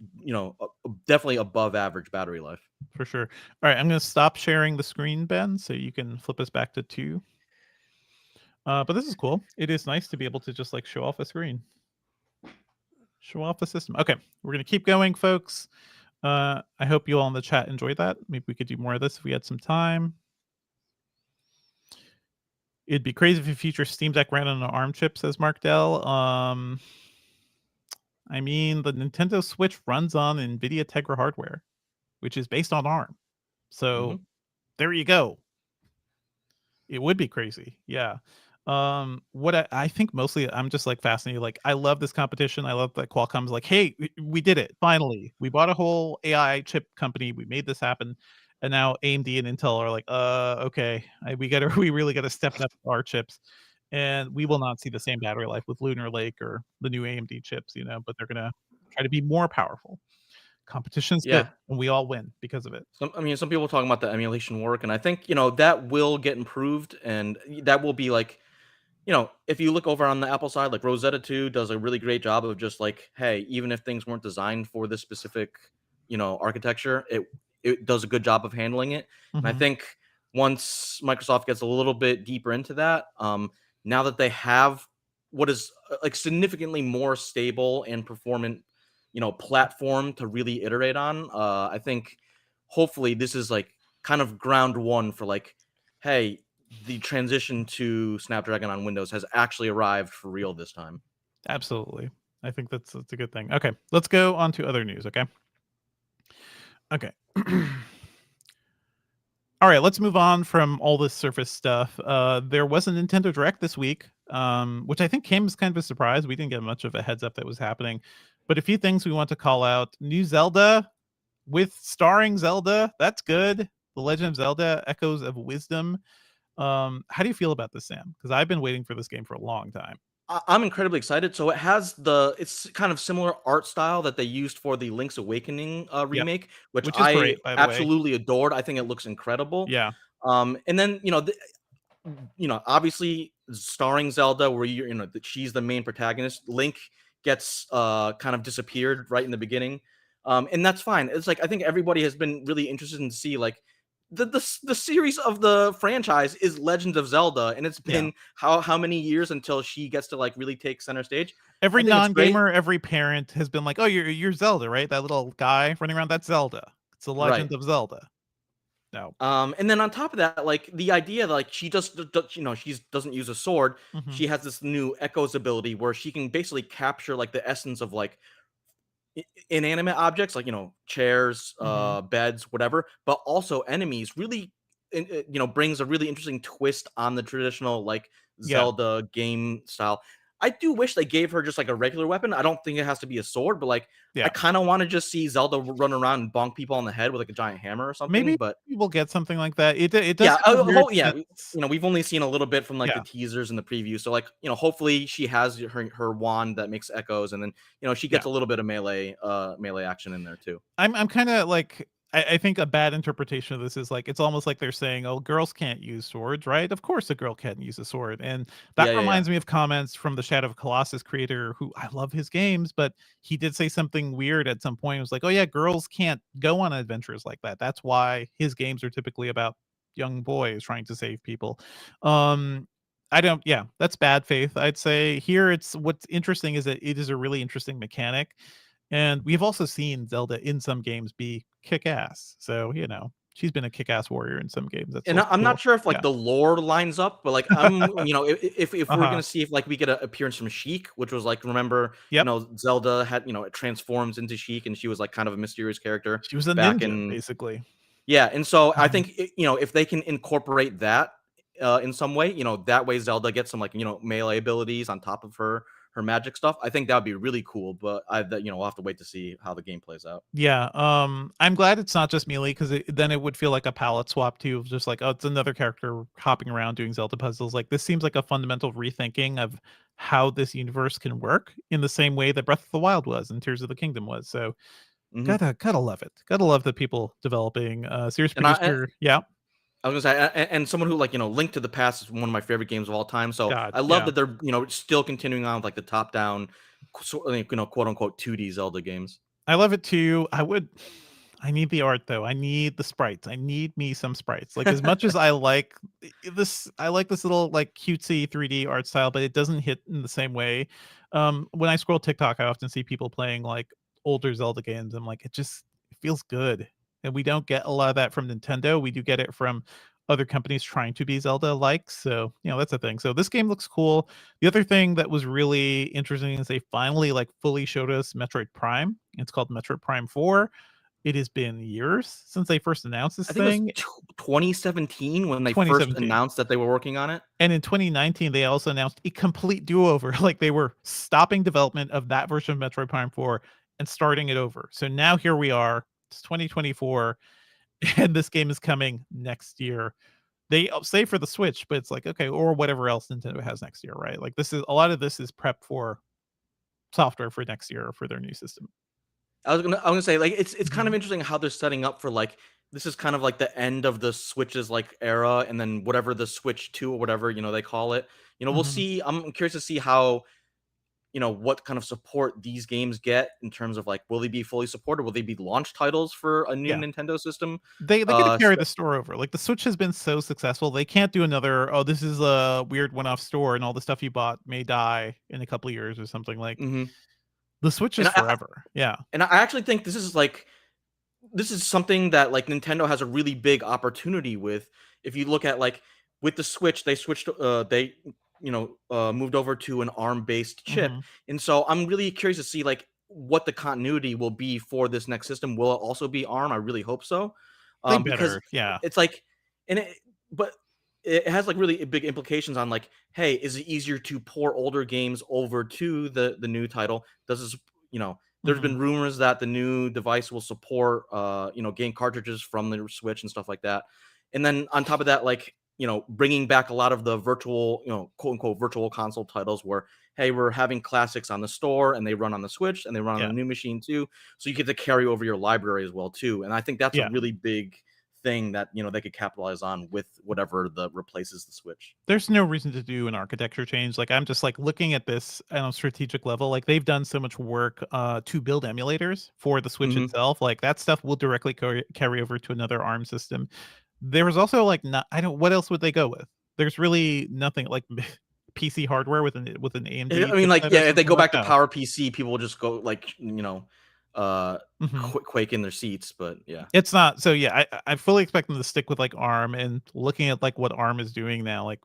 definitely above average battery life. For sure. All right, I'm going to stop sharing the screen, Ben, so you can flip us back to 2. But this is cool. It is nice to be able to just like show off a screen. Show off the system. Okay, we're going to keep going, folks. I hope you all in the chat enjoyed that. Maybe we could do more of this if we had some time. It'd be crazy if a future Steam Deck ran on an ARM chip, says Mark Dell. I mean, the Nintendo Switch runs on NVIDIA Tegra hardware, which is based on ARM. So there you go. It would be crazy. Yeah. What I think mostly I'm just like fascinated. Like, I love this competition. I love that Qualcomm's like, hey, we did it. Finally, we bought a whole AI chip company. We made this happen. And now AMD and Intel are like, okay, we really gotta step up our chips. And we will not see the same battery life with Lunar Lake or the new AMD chips, but they're gonna try to be more powerful. Competition's good, and we all win because of it. Some people talking about the emulation work, and I think that will get improved, and that will be like, if you look over on the Apple side, like Rosetta 2 does a really great job of just like, hey, even if things weren't designed for this specific, architecture, it does a good job of handling it. And I think once Microsoft gets a little bit deeper into that, now that they have what is like significantly more stable and performant, platform to really iterate on, I think hopefully this is like kind of ground one for like, hey, the transition to Snapdragon on Windows has actually arrived for real this time. Absolutely. I think that's a good thing. Okay, let's go on to other news, okay? Okay. All right, let's move on from all this Surface stuff. There was a Nintendo Direct this week, which I think came as kind of a surprise. We didn't get much of a heads up that was happening. But a few things we want to call out. New Zelda with starring Zelda. That's good. The Legend of Zelda, Echoes of Wisdom. How do you feel about this, Sam? Because I've been waiting for this game for a long time. I'm incredibly excited. So it's kind of similar art style that they used for the Link's Awakening remake, which is I great, by the way. absolutely adored. I think it looks incredible. Yeah. And then obviously starring Zelda, where she's the main protagonist. Link gets kind of disappeared right in the beginning, and that's fine. It's like I think everybody has been really interested in to see like the series of the franchise is Legend of Zelda, and it's been how many years until she gets to like really take center stage. Every non-gamer, every parent has been like, "Oh, you're Zelda, right? That little guy running around, that's Zelda. It's the Legend of Zelda." No. And then on top of that, like the idea that like she just she doesn't use a sword. She has this new Echoes ability where she can basically capture like the essence of like inanimate objects, like chairs, beds, whatever, but also enemies. Really, brings a really interesting twist on the traditional like Zelda game style. I do wish they gave her just like a regular weapon. I don't think it has to be a sword, but like I kind of want to just see Zelda run around and bonk people on the head with like a giant hammer or something. Maybe but we'll get something like that. It does. We've only seen a little bit from like the teasers and the preview. So like hopefully she has her wand that makes echoes, and then she gets a little bit of melee action in there too. I'm kind of like. I think a bad interpretation of this is like it's almost like they're saying, "Oh, girls can't use swords, right? Of course, a girl can't use a sword." And that reminds me of comments from the Shadow of Colossus creator, who I love his games, but he did say something weird at some point. It was like, "Oh yeah, girls can't go on adventures like that." That's why his games are typically about young boys trying to save people. That's bad faith. I'd say here what's interesting is that it is a really interesting mechanic. And we've also seen Zelda in some games be kick-ass. So, she's been a kick-ass warrior in some games. That's I'm not sure if like the lore lines up, but like if we're gonna see if like we get an appearance from Sheik, which was like, remember, Zelda had it transforms into Sheik, and she was like kind of a mysterious character. She was a ninja, basically. Yeah, and so I think if they can incorporate that in some way, that way Zelda gets some like melee abilities on top of her magic stuff. I think that would be really cool, but we'll have to wait to see how the game plays out. Yeah, I'm glad it's not just melee, because then it would feel like a palette swap too, of just like, oh, it's another character hopping around doing Zelda puzzles. Like, this seems like a fundamental rethinking of how this universe can work in the same way that Breath of the Wild was and Tears of the Kingdom was. So gotta love it. Gotta love the people developing series producer. I was gonna say, and someone who like Link to the Past is one of my favorite games of all time. So I love that they're still continuing on with like the top down, quote unquote 2D Zelda games. I love it too. I need the art though. I need the sprites. I need me some sprites. Like, as much as I like this little like cutesy 3D art style, but it doesn't hit in the same way. When I scroll TikTok, I often see people playing like older Zelda games. I'm like, it feels good. And we don't get a lot of that from Nintendo. We do get it from other companies trying to be Zelda-like. So, that's a thing. So this game looks cool. The other thing that was really interesting is they finally like fully showed us Metroid Prime. It's called Metroid Prime 4. It has been years since they first announced this I think it was thing. 2017 when they first 2017. announced that they were working on it. And in 2019, they also announced a complete do-over. Like they were stopping development of that version of Metroid Prime 4 and starting it over. So now here we are. It's 2024, and this game is coming next year. They say for the Switch, but it's like, okay, or whatever else Nintendo has next year, right? Like this is a lot of this is prep for software for next year for their new system. I was gonna say, like, it's kind of Mhm. interesting how they're setting up for, like, this is kind of like the end of the Switch's, like, era, and then whatever the Switch 2 or whatever, they call it. We'll Mhm. see. I'm curious to see how, what kind of support these games get in terms of, like, will they be fully supported? Will they be launch titles for a new Yeah. Nintendo system? They gotta carry Spe the store over. Like, the Switch has been so successful, they can't do another, "Oh, this is a weird one-off store, and all the stuff you bought may die in a couple of years," or something. Like, Mhm. the Switch And is I forever. Yeah. and I actually think this is something that, like, Nintendo has a really big opportunity with. If you look at, like, with the Switch, they switched they moved over to an ARM based chip, Mhm. and so I'm really curious to see, like, what the continuity will be for this next system. Will it also be ARM? I really hope so. They Because better, yeah. it's like, and it but it has, like, really big implications on, like, hey, is it easier to pour older games over to the new title? Does this, there's Mhm. been rumors that the new device will support, game cartridges from the Switch and stuff like that. And then on top of that, like, bringing back a lot of the virtual, quote unquote virtual console titles where, hey, we're having classics on the store and they run on the Switch and they run on Yeah. the new machine too. So you get to carry over your library as well too. And I think that's a Yeah. really big thing that, they could capitalize on with whatever the replaces the Switch. There's no reason to do an architecture change. Like, I'm just, like, looking at this on a strategic level, like, they've done so much work, to build emulators for the Switch Hmm. itself. Like, that stuff will directly carry over to another ARM system. There was also, like, not I don't what else would they go with? There's really nothing like PC hardware with an AMD I mean, like, chipset or yeah, if they something go like back to that. Power PC, people will just go, like, uh, Mhm. quake in their seats. But yeah. It's not so, yeah, I fully expect them to stick with, like, ARM and looking at, like, what ARM is doing now, like,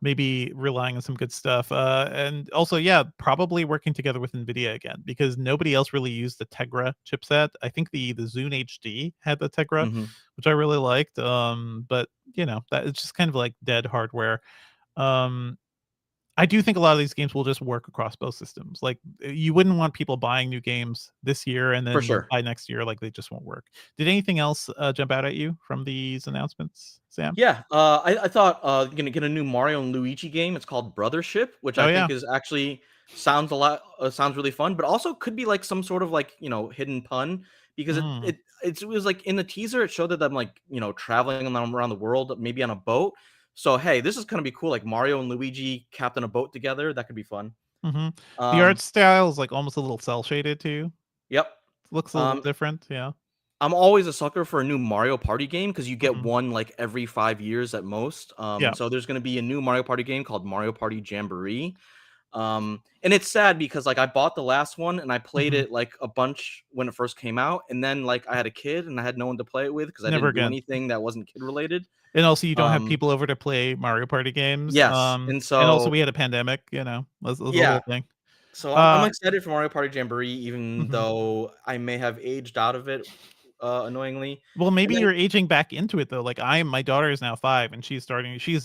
maybe relying on some good stuff, and also, yeah, probably working together with NVIDIA again, because nobody else really used the Tegra chipset. I think the Zune HD had the Tegra, Hmm. which I really liked, but, that it's just kind of like dead hardware. Um I do think a lot of these games will just work across both systems. Like, you wouldn't want people buying new games this year and For then sure. by next year, like, they just won't work. Did anything else, jump out at you from these announcements, Sam? Yeah, I thought, gonna get a new Mario and Luigi game. It's called Brothership, which Oh, I yeah. think is actually sounds really fun, but also could be like some sort of, like, hidden pun, because Mm, it was like in the teaser it showed that I'm, like, traveling around the world, maybe on a boat. So hey, this is gonna be cool. Like Mario and Luigi captain a boat together. That could be fun. mhm. The art Um, style is, like, almost a little cell shaded too. yep. Looks a little Um, different, yeah. I'm always a sucker for a new Mario Party game because you get Mhm. one, like, every 5 years at most. Yeah. And so there's going to be a new Mario Party game called Mario Party Jamboree. And it's sad because, like, I bought the last one and I played Mhm. it like a bunch when it first came out, and then, like, I had a kid and I had no one to play it with because I Never didn't do again. anything that wasn't kid related. And also, you don't have Um, people over to play Mario Party games, yes, and and also we so had a pandemic, was a yeah, whole thing. so I'm Uh excited for Mario Party Jamboree, even mhm. though I may have aged out of it, annoyingly. Well, And maybe then you're aging back into it though. Like, my daughter is now 5 and she's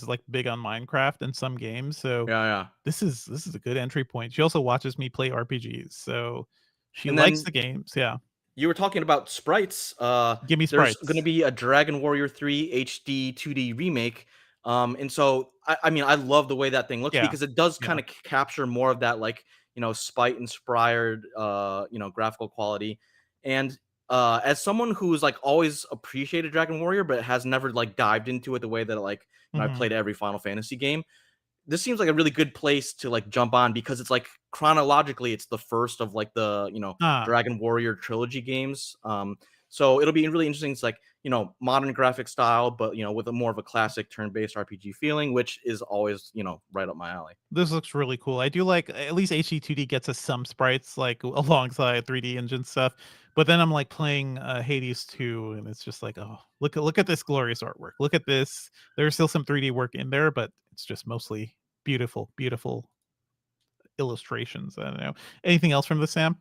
like big on Minecraft and some games, so yeah, yeah. this is a good entry point. She also watches me play RPGs, so she And likes then the games, yeah. you were talking about sprites. Give me There's going to sprites. be a Dragon Warrior 3 HD 2D remake. And so I mean, I love the way that thing looks Yeah. because it does Yeah. kind of capture more of that, like, spite inspired, graphical quality. And as someone who's, like, always appreciated Dragon Warrior but has never, like, dived into it the way that, like, I Mhm. played every Final Fantasy game, this seems like a really good place to, like, jump on because it's, like, chronologically it's the first of, like, the, Ah, Dragon Warrior trilogy games. So it'll be really interesting. It's like, modern graphic style, but, with a more of a classic turn-based RPG feeling, which is always, right up my alley. this looks really cool. I do like at least HD2D gets us some sprites, like, alongside 3D engine stuff, But then I'm like playing Hades 2, and it's just like, oh, look at this glorious artwork. Look at this. There's still some 3D work in there, but it's just mostly beautiful illustrations. I don't know. Anything else from the Sam?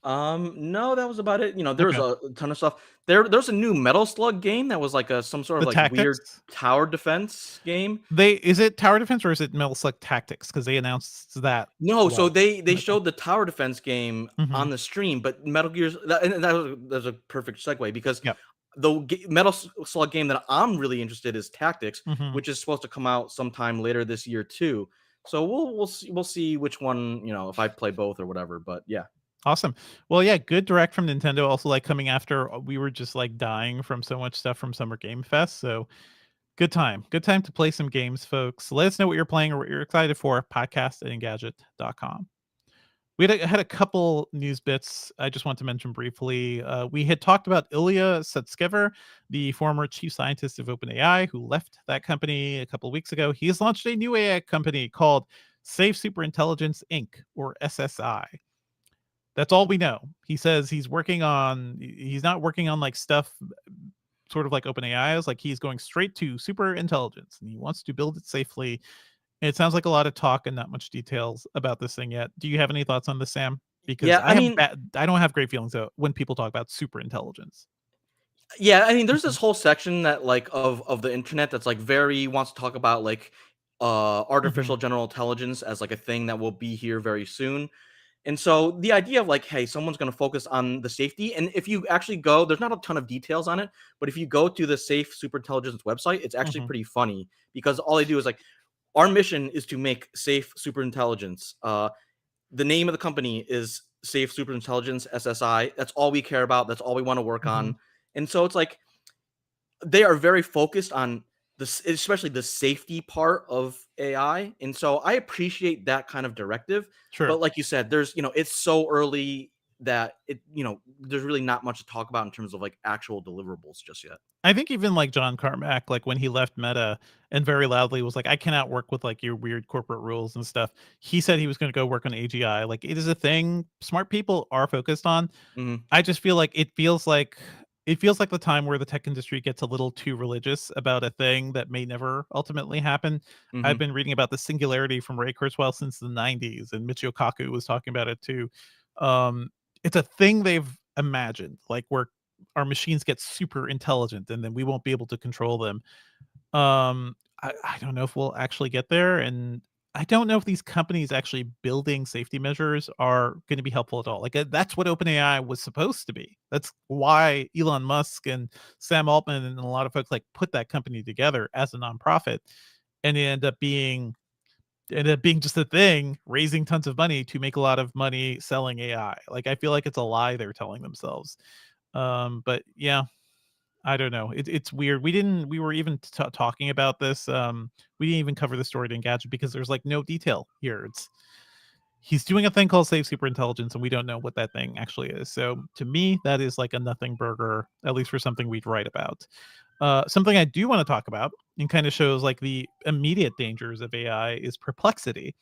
No, that was about it. There was Okay. a ton of stuff. There's a new Metal Slug game that was like some sort of The like weird Tactics? tower defense game. Is it Tower Defense or is it Metal Slug Tactics? Because they announced that. No, so Well, they showed the tower defense game mm-hmm. on the stream, but Metal Gear's that was a perfect segue because Yep. the Metal Slug game that I'm really interested in is Tactics, Mm-hmm. which is supposed to come out sometime later this year too. So we'll see which one, if I play both or whatever. But yeah. Awesome. Well, yeah, good direct from Nintendo. Also, like coming after we were just like dying from so much stuff from Summer Game Fest. So good time. Good time to play some games, folks. Let us know what you're playing or what you're excited for. Podcast at Engadget.com. We had a couple news bits I just want to mention briefly. We had talked about Ilya Sutskever, the former chief scientist of OpenAI, who left that company a couple of weeks ago. He has launched a new AI company called Safe Superintelligence Inc., or SSI. That's all we know. He says he's not working on like stuff sort of like OpenAI is. Like he's going straight to super intelligence and he wants to build it safely. And it sounds like a lot of talk and not much details about this thing yet. Do you have any thoughts on this, Sam? Because Yeah, I mean, I don't have great feelings when people talk about super intelligence. yeah, I mean, there's this whole section that like of the internet that's like very wants to talk about like artificial general intelligence as like a thing that will be here very soon. And so the idea of like, hey, someone's going to focus on the safety. And if you actually go, there's not a ton of details on it, but if you go to the Safe Superintelligence website, it's actually pretty funny because all they do is like, our mission is to make safe superintelligence. The name of the company is Safe Superintelligence SSI. That's all we care about. That's all we want to work on. And so it's like they are very focused on this, especially the safety part of AI. And so I appreciate that kind of directive. Sure. But like you said, there's, it's so early that there's really not much to talk about in terms of like actual deliverables just yet. I think even like John Carmack, like when he left Meta and very loudly was like, I cannot work with like your weird corporate rules and stuff. He said he was going to go work on AGI. Like it is a thing smart people are focused on. I just feel like it feels like the time where the tech industry gets a little too religious about a thing that may never ultimately happen. I've been reading about the singularity from Ray Kurzweil since the 90s, and Michio Kaku was talking about it too. It's a thing they've imagined, like where our machines get super intelligent and then we won't be able to control them. I don't know if we'll actually get there, and I don't know if these companies actually building safety measures are going to be helpful at all. Like that's what OpenAI was supposed to be. That's why Elon Musk and Sam Altman and a lot of folks like put that company together as a nonprofit, and it ended up being just a thing, raising tons of money to make a lot of money selling AI. Like I feel like it's a lie they're telling themselves. But yeah, I don't know. It's weird. We were even talking about this. We didn't even cover the story to Engadget because there's like no detail here. He's doing a thing called Safe Superintelligence, and we don't know what that thing actually is. So to me, that is like a nothing burger, at least for something we'd write about. Something I do want to talk about and kind of shows like the immediate dangers of AI is perplexity.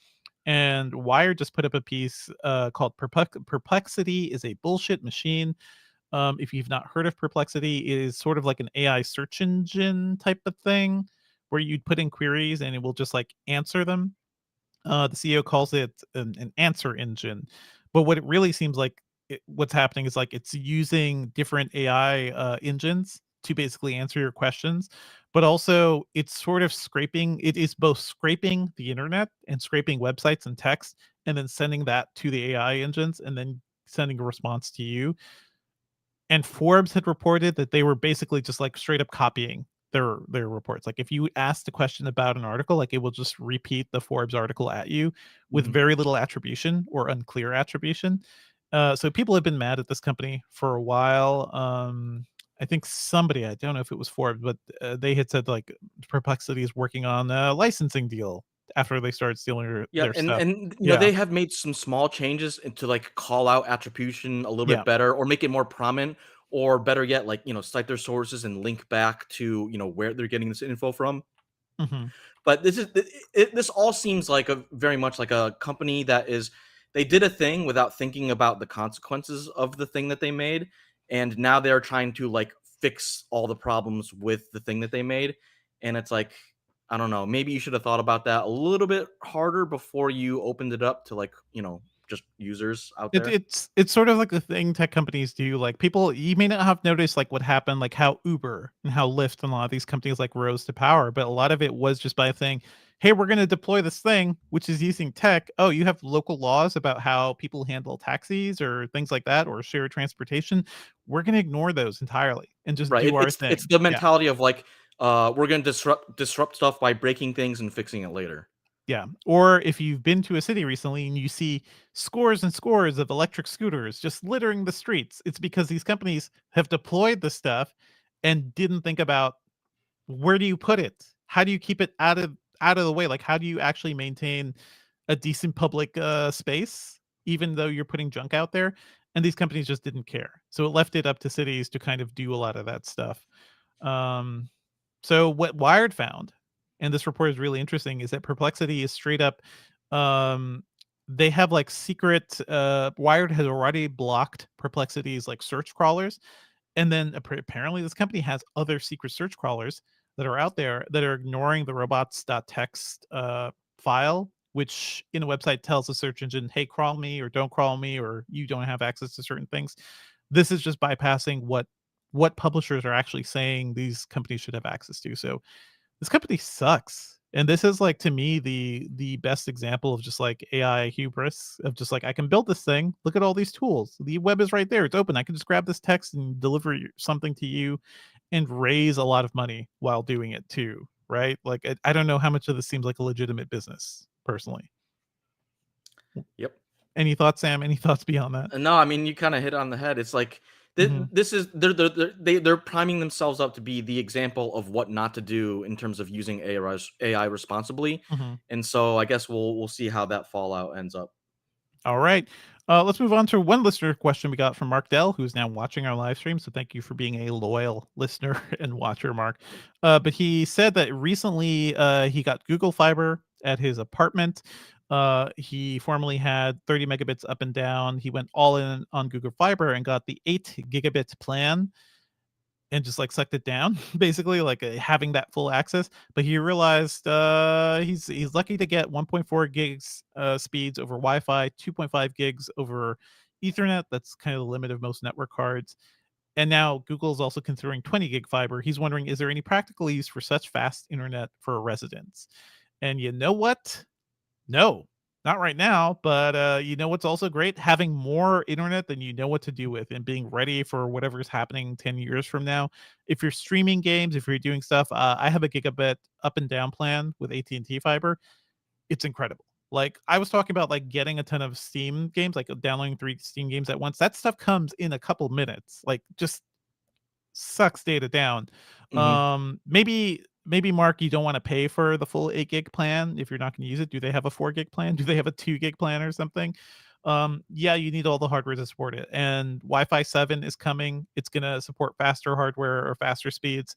And Wired just put up a piece called Perplexity is a Bullshit Machine. If you've not heard of Perplexity, it is sort of like an AI search engine type of thing where you'd put in queries and it will just like answer them. The CEO calls it an answer engine, but what it really seems like what's happening is like it's using different AI engines to basically answer your questions, but also it's sort of scraping. It is both scraping the internet and scraping websites and text, and then sending that to the AI engines, and then sending a response to you. And Forbes had reported that they were basically just like straight up copying their reports. Like if you asked a question about an article, like it will just repeat the Forbes article at you with very little attribution or unclear attribution. So people have been mad at this company for a while. I think somebody, I don't know if it was Forbes, but they had said like Perplexity is working on a licensing deal after they started stealing their stuff. And they have made some small changes to like call out attribution a little bit better or make it more prominent, or better yet, like cite their sources and link back to where they're getting this info from. But this all seems like a very much like a company that they did a thing without thinking about the consequences of the thing that they made, and now they're trying to like fix all the problems with the thing that they made, and it's like, I don't know, maybe you should have thought about that a little bit harder before you opened it up to like, just users out there. It's sort of like the thing tech companies do. Like people, you may not have noticed like what happened, like how Uber and how Lyft and a lot of these companies like rose to power, but a lot of it was just by saying, "Hey, we're going to deploy this thing, which is using tech. Oh, you have local laws about how people handle taxis or things like that, or shared transportation. We're going to ignore those entirely and just Right. do our It's thing." the Yeah. mentality of like, we're gonna disrupt stuff by breaking things and fixing it later. Yeah. Or if you've been to a city recently and you see scores and scores of electric scooters just littering the streets, it's because these companies have deployed the stuff and didn't think about where do you put it? How do you keep it out of the way? Like how do you actually maintain a decent public space even though you're putting junk out there? And these companies just didn't care. So it left it up to cities to kind of do a lot of that stuff. Um so what Wired found, and this report is really interesting, is that Perplexity is straight up um they have like secret Wired has already blocked Perplexity's like search crawlers, and then apparently this company has other secret search crawlers that are out there that are ignoring the robots.txt file, which in a website tells the search engine, hey, crawl me or don't crawl me, or you don't have access to certain things. This is just bypassing what publishers are actually saying these companies should have access to. So this company sucks. And this is like to me the best example of just like AI hubris of just like I can build this thing. Look at all these tools. The web is right there. It's open. I can just grab this text and deliver something to you and raise a lot of money while doing it too, right? Like I don't know how much of this seems like a legitimate business personally. Yep. Any thoughts, Sam? Any thoughts beyond that? No, I mean you kind of hit on the head. It's like Mhm. this is they're priming themselves up to be the example of what not to do in terms of using AI responsibly, Mhm. and so I guess we'll see how that fallout ends up. All right. Let's move on to one listener question we got from Mark Dell, who's now watching our live stream. So thank you for being a loyal listener and watcher, Mark. But he said that recently he got Google Fiber at his apartment. He formerly had 30 megabits up and down. He went all in on Google Fiber and got the 8 gigabit plan and just like sucked it down basically like having that full access, but he realized he's lucky to get 1.4 gigs speeds over Wi-Fi, 2.5 gigs over Ethernet. That's kind of the limit of most network cards. And now Google's also considering 20 gig fiber. He's wondering, is there any practical use for such fast internet for a residence? And you know what? No, not right now, but, you know what's also great? Having more internet than you know what to do with and being ready for whatever's happening 10 years from now. If you're streaming games, if you're doing stuff, I have a gigabit up and down plan with AT&T fiber. It's incredible. Like, I was talking about, like, getting a ton of Steam games, like, downloading 3 Steam games at once. That stuff comes in a couple minutes, like, just sucks data down. Hmm. Maybe Mark, you don't want to pay for the full 8 gig plan if you're not going to use it. Do they have a 4 gig plan? Do they have a 2 gig plan or something? Yeah, you need all the hardware to support it. And Wi-Fi 7 is coming. It's going to support faster hardware or faster speeds.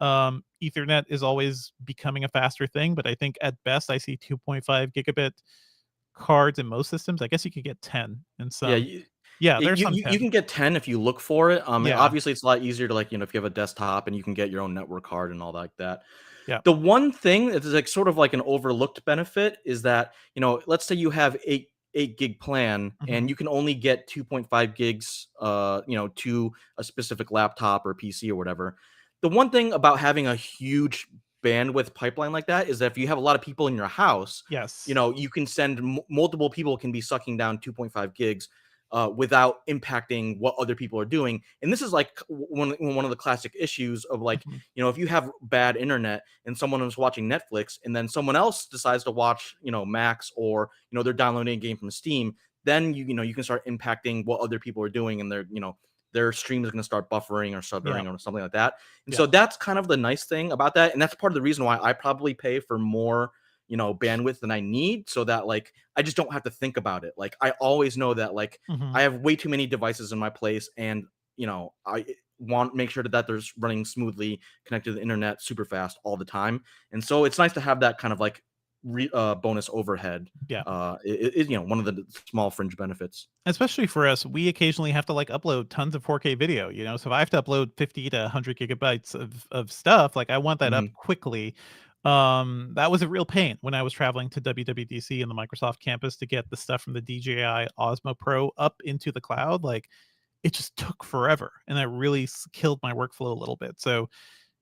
Ethernet is always becoming a faster thing, but I think at best I see 2.5 gigabit cards in most systems. I guess you could get 10 in Yeah, some. Yeah, there's some you 10. can get 10 if you look for it. Yeah. Obviously it's a lot easier to like, if you have a desktop and you can get your own network card and all like that. Yeah. The one thing that is like sort of like an overlooked benefit is that, let's say you have eight gig plan and Mhm. you can only get 2.5 gigs to a specific laptop or PC or whatever. The one thing about having a huge bandwidth pipeline like that is that if you have a lot of people in your house, Yes. you can send multiple people can be sucking down 2.5 gigs without impacting what other people are doing. And this is like one of the classic issues of like, Mhm. if you have bad internet and someone is watching Netflix and then someone else decides to watch, Max, or, they're downloading a game from Steam, then you can start impacting what other people are doing, and their stream is going to start buffering or Yeah. stuttering or something like that. And Yeah. so that's kind of the nice thing about that. And that's part of the reason why I probably pay for more, bandwidth than I need, so that like I just don't have to think about it. Like I always know that like Mhm. I have way too many devices in my place, and I want to make sure that there's running smoothly, connected to the internet super fast all the time. And so it's nice to have that kind of like bonus overhead. Yeah. Is one of the small fringe benefits. Especially for us, we occasionally have to like upload tons of 4K video, so if I have to upload 50 to 100 gigabytes of stuff, like I want that up quickly. That was a real pain when I was traveling to WWDC and the Microsoft campus to get the stuff from the DJI Osmo Pro up into the cloud. Like it just took forever, and that really killed my workflow a little bit. So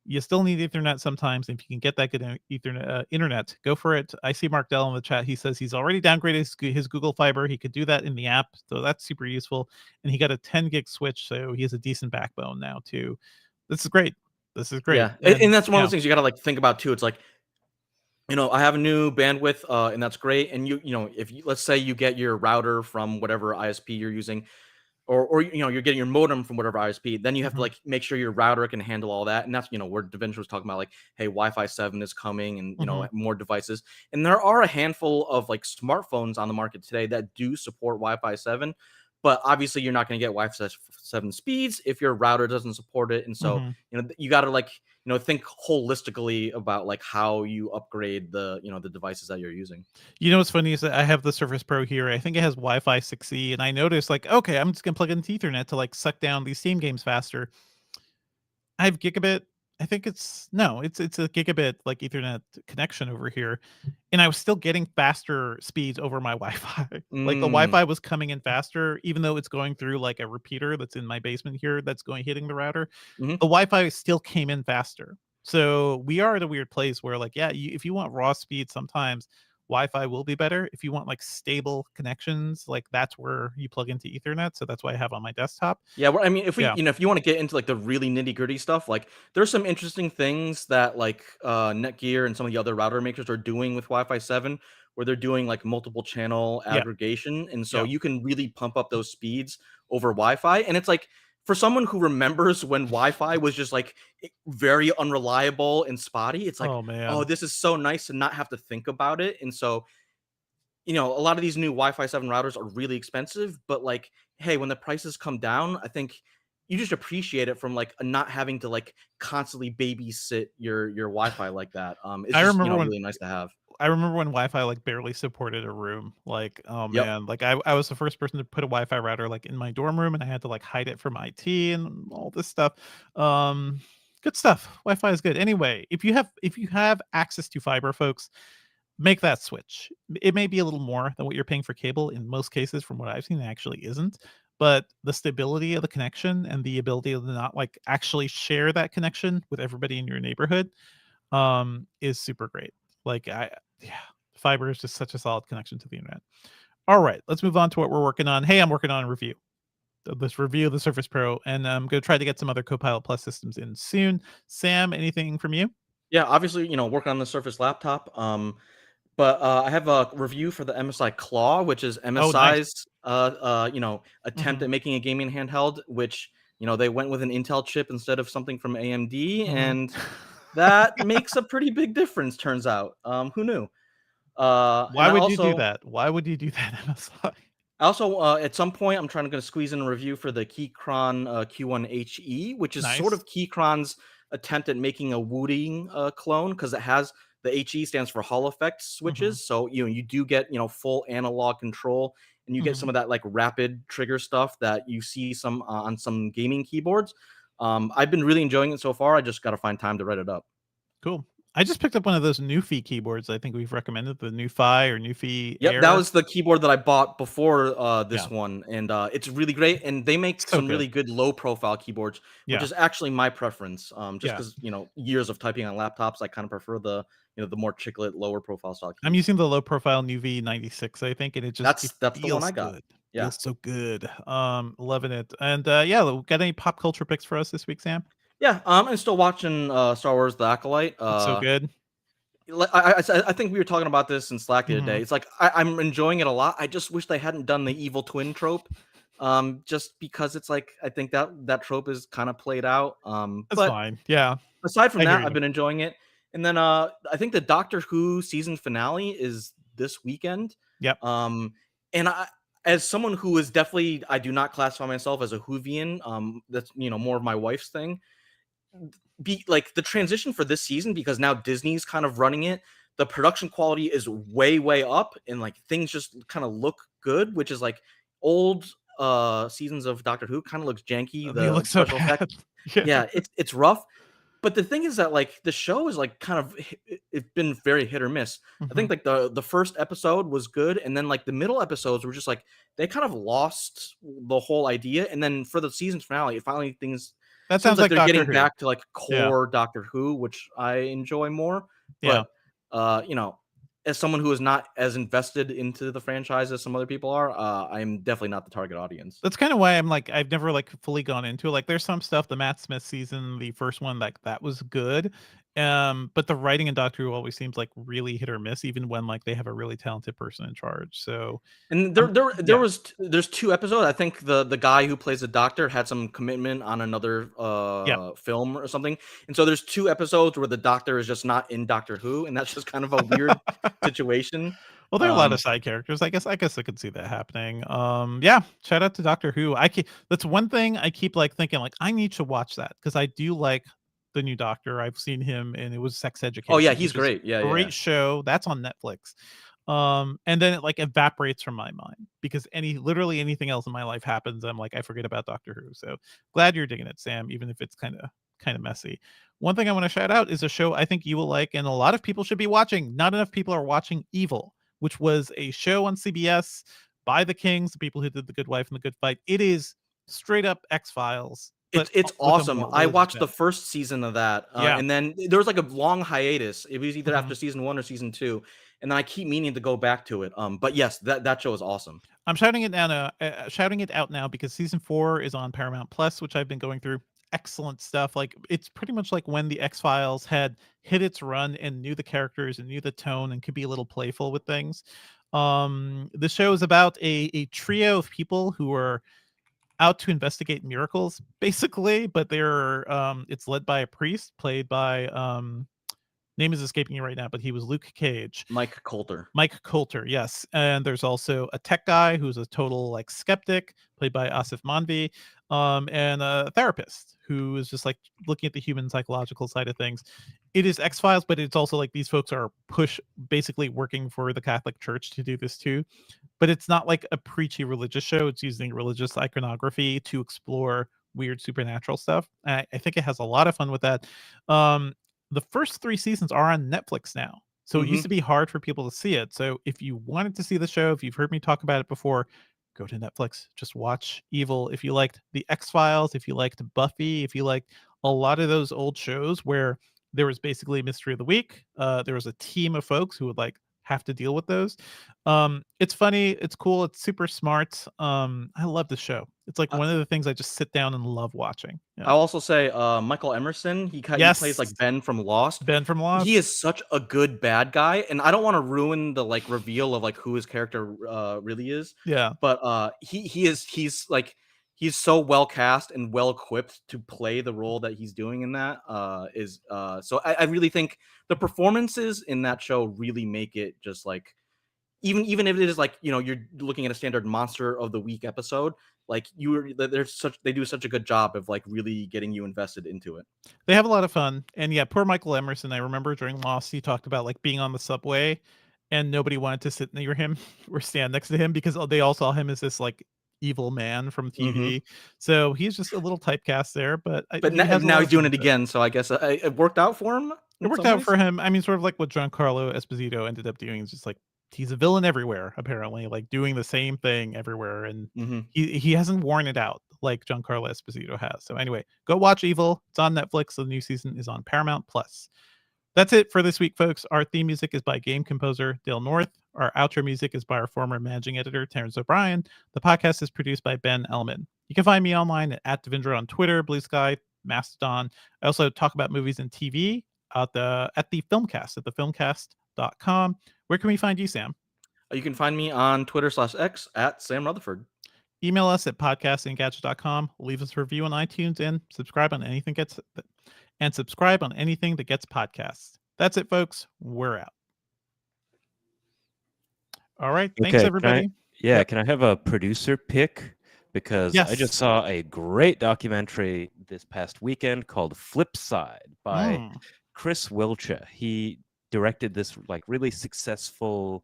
you still need Ethernet sometimes. If you can get that good Ethernet internet, go for it. I see Mark Dell in the chat. He says he's already downgraded his Google Fiber. He could do that in the app, so that's super useful. And he got a 10 gig switch, so he has a decent backbone now too. This is great. This is great. Yeah, and that's one of those things you got to like think about too. It's like, I have a new bandwidth, and that's great. And if let's say you get your router from whatever ISP you're using, or you're getting your modem from whatever ISP, then you have to like make sure your router can handle all that. And that's where DaVinci was talking about, like, hey, Wi-Fi 7 is coming, and more devices. And there are a handful of like smartphones on the market today that do support Wi-Fi 7, but obviously you're not going to get Wi-Fi 7 speeds if your router doesn't support it. And so you got to like think holistically about like how you upgrade the the devices that you're using. What's funny is that I have the Surface Pro here. I think it has Wi-Fi 6E, and I noticed like, okay, I'm just gonna plug it into Ethernet to like suck down these Steam games faster. I have gigabit. I think it's a gigabit like Ethernet connection over here, and I was still getting faster speeds over my Wi-Fi. Like the Wi-Fi was coming in faster, even though it's going through like a repeater that's in my basement here that's hitting the router. The Wi-Fi still came in faster. So we are at a weird place where like, if you want raw speed, sometimes Wi-Fi will be better. If you want like stable connections, like that's where you plug into Ethernet. So that's what I have on my desktop. Yeah, well, I mean, if you want to get into like the really nitty gritty stuff, like there's some interesting things that like Netgear and some of the other router makers are doing with Wi-Fi 7, where they're doing like multiple channel aggregation, and so you can really pump up those speeds over Wi-Fi. And it's like, for someone who remembers when Wi-Fi was just like very unreliable and spotty, it's like, oh man, oh, this is so nice to not have to think about it. And so a lot of these new Wi-Fi 7 routers are really expensive, but like, hey, when the prices come down, I think you just appreciate it from like not having to like constantly babysit your Wi-Fi like that. It's just really nice to have. I remember when Wi-Fi like barely supported a room. Like, oh man, like I was the first person to put a Wi-Fi router like in my dorm room, and I had to like hide it from IT and all this stuff. Good stuff. Wi-Fi is good. Anyway, if you have access to fiber, folks, make that switch. It may be a little more than what you're paying for cable. In most cases, from what I've seen, it actually isn't. But the stability of the connection and the ability to not like actually share that connection with everybody in your neighborhood is super great. Like fiber is just such a solid connection to the internet. All right, let's move on to what we're working on. Hey, I'm working on a review. This review of the Surface Pro, and I'm going to try to get some other Copilot Plus systems in soon. Sam, anything from you? Yeah, obviously, working on the Surface laptop. But I have a review for the MSI Claw, which is MSI's attempt at making a gaming handheld, which they went with an Intel chip instead of something from AMD, and that makes a pretty big difference, turns out. Who knew? Why would you do that? Why would you do that, MSI? Also, at some point, I'm going to squeeze in a review for the Keychron Q1HE, which is sort of Keychron's attempt at making a Wooting clone, because it has the HE stands for Hall effect switches. So you do get full analog control, and you get some of that like rapid trigger stuff that you see some on some gaming keyboards. I've been really enjoying it so far. I just got to find time to write it up. Cool. I just picked up one of those Newfie keyboards. I think we've recommended the Newfie or Newfie. Yep, Air. That was the keyboard that I bought before this one, and it's really great. And they make some really good low profile keyboards, which is actually my preference. Just because years of typing on laptops, I kind of prefer the the more chiclet lower profile style. I'm using the low profile Newfie 96, I think, and it just that's the one I got. Good. Yeah, feels so good. Loving it. And got any pop culture picks for us this week, Sam? Yeah, I'm still watching Star Wars: The Acolyte. It's so good. I think we were talking about this in Slack the other day. It's like I'm enjoying it a lot. I just wish they hadn't done the evil twin trope, just because it's like I think that trope is kind of played out. That's fine. Yeah. Aside from that, I've been enjoying it. And then I think the Doctor Who season finale is this weekend. Yep. And as someone who is definitely, I do not classify myself as a Whovian. That's more of my wife's thing. Be like the transition for this season, because now Disney's kind of running it. the production quality is way up, and like things just kind of look good, which is like old seasons of Doctor Who kind of looks janky. They The look so special bad. effect, yeah, it's rough. But the thing is that like the show is like kind of it's been very hit or miss. I think like the first episode was good, and then like the middle episodes were just like they kind of lost the whole idea. And then for the season finale, it finally things That seems sounds like like they're Doctor getting Who. back to like core Doctor Who, which I enjoy more. Yeah. But you know, as someone who is not as invested into the franchise as some other people are, I'm definitely not the target audience. That's kind of why I'm like I've never like fully gone into it. Like there's some stuff, the Matt Smith season, the first one, like that was good. But the writing in Doctor Who always seems like really hit or miss, even when like they have a really talented person in charge. So And there's 2 episodes. I think the guy who plays the doctor had some commitment on another film or something. And so there's 2 episodes where the doctor is just not in Doctor Who, and that's just kind of a weird situation. Well, there are a lot of side characters. I guess I could see that happening. Yeah, shout out to Doctor Who. That's one thing I keep like thinking like I need to watch that because I do like the new Doctor. I've seen him and it was Sex Education. Oh yeah, he's great. Yeah, great show. That's on Netflix. And then it like evaporates from my mind because literally anything else in my life happens. I'm like I forget about Doctor Who. So glad you're digging it, Sam, even if it's kind of messy. One thing I want to shout out is a show I think you will like and a lot of people should be watching. Not enough people are watching Evil, which was a show on CBS by the Kings, the people who did The Good Wife and The Good Fight. It is straight up X-Files. It's awesome. I watched the first season of that, and then there was like a long hiatus. It was either after season 1 or season 2, and then I keep meaning to go back to it. But yes, that show is awesome. I'm shouting it out now because season 4 is on Paramount Plus, which I've been going through. Excellent stuff. Like it's pretty much like when the X-Files had hit its run and knew the characters and knew the tone and could be a little playful with things. The show is about a trio of people who are out to investigate miracles, basically, but they're it's led by a priest played by name is escaping me right now, but he was Luke Cage. Mike Coulter. Mike Coulter, yes. And there's also a tech guy who's a total like skeptic, played by Asif Manvi, and a therapist who is just like looking at the human psychological side of things. It is X-Files, but it's also like these folks are basically working for the Catholic Church to do this too. But it's not like a preachy religious show. It's using religious iconography to explore weird supernatural stuff. I think it has a lot of fun with that. The first 3 seasons are on Netflix now. So it used to be hard for people to see it. So if you wanted to see the show, if you've heard me talk about it before, go to Netflix. Just watch Evil. If you liked the X-Files, if you liked Buffy, if you liked a lot of those old shows where there was basically Mystery of the Week, there was a team of folks who would like have to deal with those. It's funny, it's cool, it's super smart. I love the show. It's like one of the things I just sit down and love watching. I'll also say Michael Emerson. He plays like Ben from Lost. Ben from Lost. He is such a good bad guy, and I don't want to ruin the like reveal of like who his character really is. Yeah, but he's so well cast and well equipped to play the role that he's doing in that. So I really think the performances in that show really make it just like even if it is like you're looking at a standard monster of the week episode, like they do such a good job of like really getting you invested into it. They have a lot of fun. And yeah, poor Michael Emerson, I remember during Lost he talked about like being on the subway and nobody wanted to sit near him or stand next to him because they all saw him as this like evil man from TV. So he's just a little typecast there, but now he's doing it again, so I guess it worked out for him. It worked out for him. I mean, sort of like what Giancarlo Esposito ended up doing is just like he's a villain everywhere, apparently, like doing the same thing everywhere, and he hasn't worn it out like Giancarlo Esposito has. So anyway, go watch Evil. It's on Netflix. The new season is on Paramount Plus. That's it for this week, folks. Our theme music is by game composer Dale North. Our outro music is by our former managing editor, Terrence O'Brien. The podcast is produced by Ben Ellman. You can find me online at Devindra on Twitter, Blue Sky, Mastodon. I also talk about movies and TV at the Filmcast, at thefilmcast.com. Where can we find you, Sam? You can find me on Twitter/X at Sam Rutherford. Email us at podcast@engadget.com. Leave us a review on iTunes and subscribe on anything that gets podcasts. That's it, folks. We're out. All right. Thanks, everybody. Can I have a producer pick? Because I just saw a great documentary this past weekend called Flip Side by Chris Wilcha. He directed this like really successful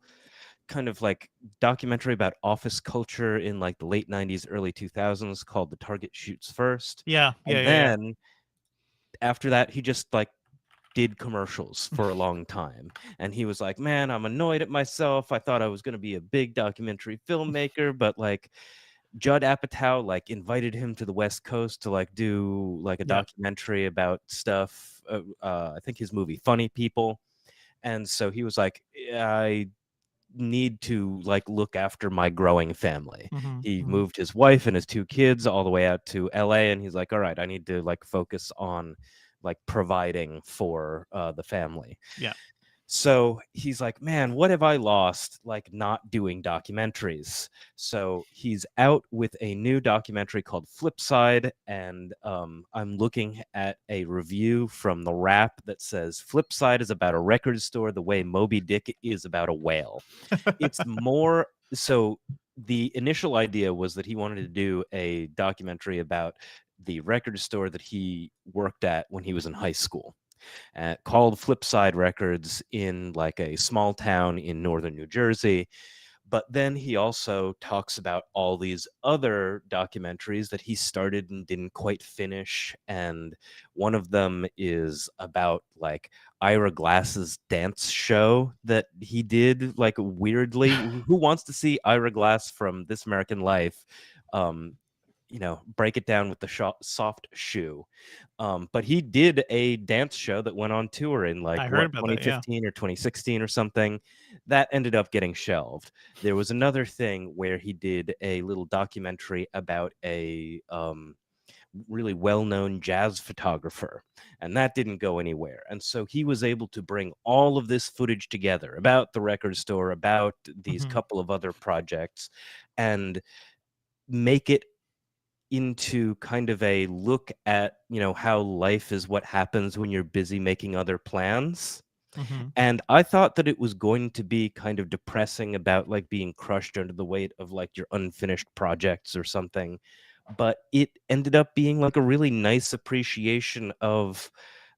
kind of like documentary about office culture in like the late 90s, early 2000s called The Target Shoots First. And then after that, he just like did commercials for a long time. And he was like, man, I'm annoyed at myself. I thought I was going to be a big documentary filmmaker, but like Judd Apatow like invited him to the West Coast to like do like a documentary about stuff. I think his movie Funny People. And so he was like, I need to like look after my growing family. He moved his wife and his 2 kids all the way out to LA, and he's like, all right, I need to like focus on like providing for the family. So he's like, man, what have I lost like not doing documentaries? So he's out with a new documentary called Flipside, and I'm looking at a review from The Wrap that says Flipside is about a record store the way Moby Dick is about a whale. It's more so. The initial idea was that he wanted to do a documentary about the record store that he worked at when he was in high school, called Flipside Records, in like a small town in northern New Jersey. But then he also talks about all these other documentaries that he started and didn't quite finish. And one of them is about like Ira Glass's dance show that he did like weirdly. Who wants to see Ira Glass from This American Life? Break it down with the soft shoe. But he did a dance show that went on tour in like 2015 or 2016 or something. That ended up getting shelved. There was another thing where he did a little documentary about a really well-known jazz photographer, and that didn't go anywhere. And so he was able to bring all of this footage together about the record store, about these couple of other projects, and make it into kind of a look at, how life is what happens when you're busy making other plans. And I thought that it was going to be kind of depressing about like being crushed under the weight of like your unfinished projects or something. But it ended up being like a really nice appreciation of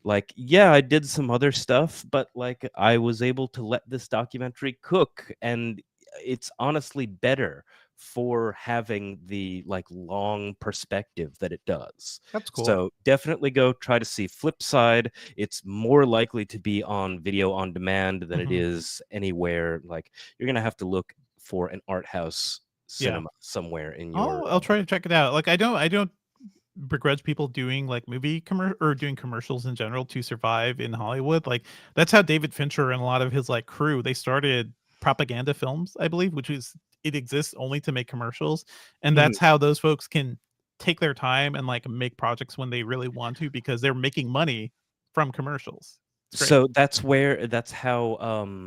like, yeah, I did some other stuff, but like I was able to let this documentary cook, and it's honestly better for having the like long perspective that it does. That's cool. So definitely go try to see Flipside. It's more likely to be on video on demand than it is anywhere. Like you're gonna have to look for an art house cinema somewhere in your. I'll try to check it out. Like I don't begrudge people doing like movie or doing commercials in general to survive in Hollywood. Like that's how David Fincher and a lot of his like crew, they started propaganda films, I believe, which is, it exists only to make commercials. And that's how those folks can take their time and like make projects when they really want to, because they're making money from commercials. So that's how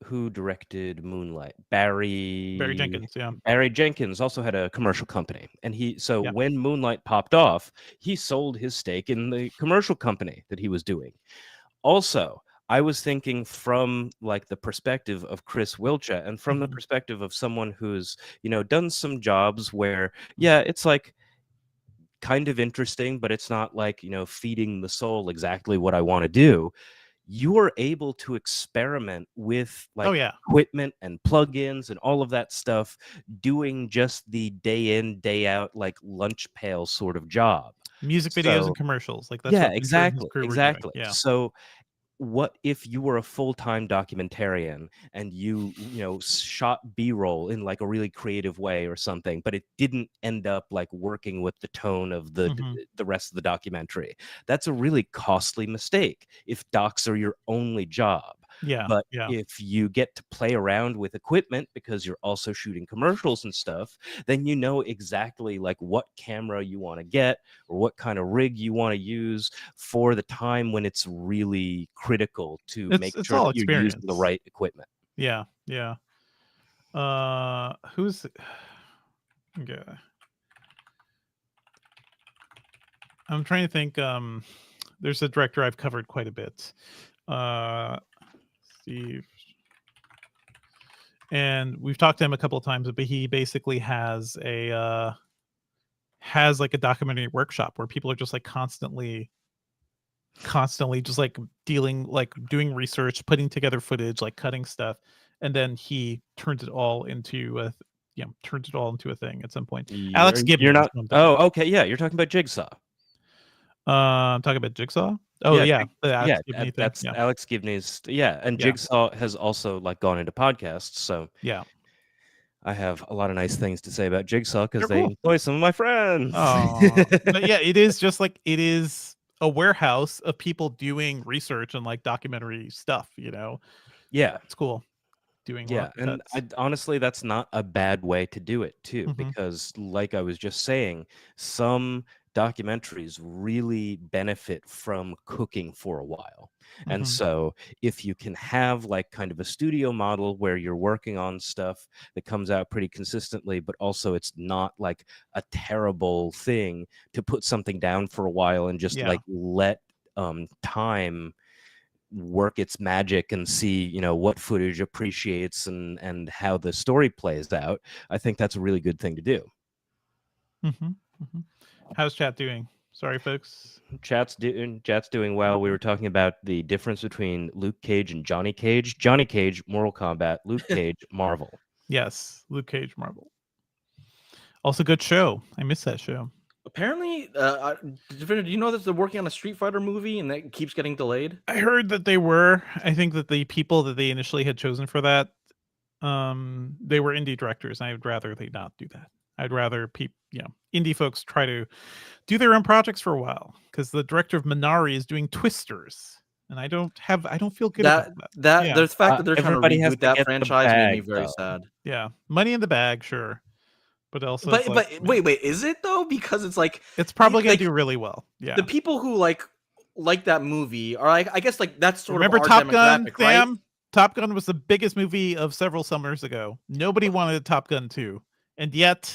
who directed Moonlight? Barry Jenkins, Barry Jenkins also had a commercial company. And when Moonlight popped off, he sold his stake in the commercial company that he was doing. Also, I was thinking from like the perspective of Chris Wilcha, and from the perspective of someone who's, done some jobs where, it's like kind of interesting, but it's not like, feeding the soul exactly what I want to do. You are able to experiment with like equipment and plugins and all of that stuff, doing just the day in, day out, like lunch pail sort of job. Music videos and commercials. Like that's what exactly. Yeah. So what if you were a full-time documentarian and you shot B-roll in like a really creative way or something, but it didn't end up like working with the tone of the rest of the documentary? That's a really costly mistake if docs are your only job. But if you get to play around with equipment because you're also shooting commercials and stuff, then you know exactly like what camera you want to get or what kind of rig you want to use for the time when it's really critical to make sure that you're using the right equipment. Yeah. Who's I'm trying to think. There's a director I've covered quite a bit. Steve. And we've talked to him a couple of times, but he basically has like a documentary workshop where people are just like constantly constantly just like doing research, putting together footage, like cutting stuff, and then he turns it all into a thing at some point. Alex Gibney. You're not. Oh, okay. Yeah, you're talking about Jigsaw. Talking about Jigsaw. Oh yeah, the Alex Gibney thing. That's Alex Gibney's. Yeah, and Jigsaw has also like gone into podcasts. So yeah, I have a lot of nice things to say about Jigsaw because they employ some of my friends. But yeah, it is just like it is a warehouse of people doing research and like documentary stuff. Yeah, it's cool. Doing and honestly, that's not a bad way to do it too, because like I was just saying, some documentaries really benefit from cooking for a while. And so if you can have like kind of a studio model where you're working on stuff that comes out pretty consistently, but also it's not like a terrible thing to put something down for a while and just like let time work its magic and see what footage appreciates and how the story plays out, I think that's a really good thing to do. How's chat doing? Sorry folks, chat's doing well. We were talking about the difference between Luke Cage and Johnny Cage. Johnny Cage, Mortal Kombat. Luke Cage, Marvel. Yes, Luke Cage, Marvel. Also good show. I miss that show. Apparently, do you know that they're working on a Street Fighter movie and that keeps getting delayed? I heard that they were. I think that the people that they initially had chosen for that, they were indie directors, and I'd rather they not do that. I'd rather indie folks try to do their own projects for a while, because the director of Minari is doing Twisters, and I don't feel good about that. The fact that they're trying to reboot that franchise made me very sad. Yeah, money in the bag, sure. But also, wait, is it though? Because it's like it's probably gonna do really well. Yeah, the people who like that movie are like, I guess like that's sort of our Top Gun, demographic, right? Top Gun was the biggest movie of several summers ago. Nobody wanted Top Gun 2, and yet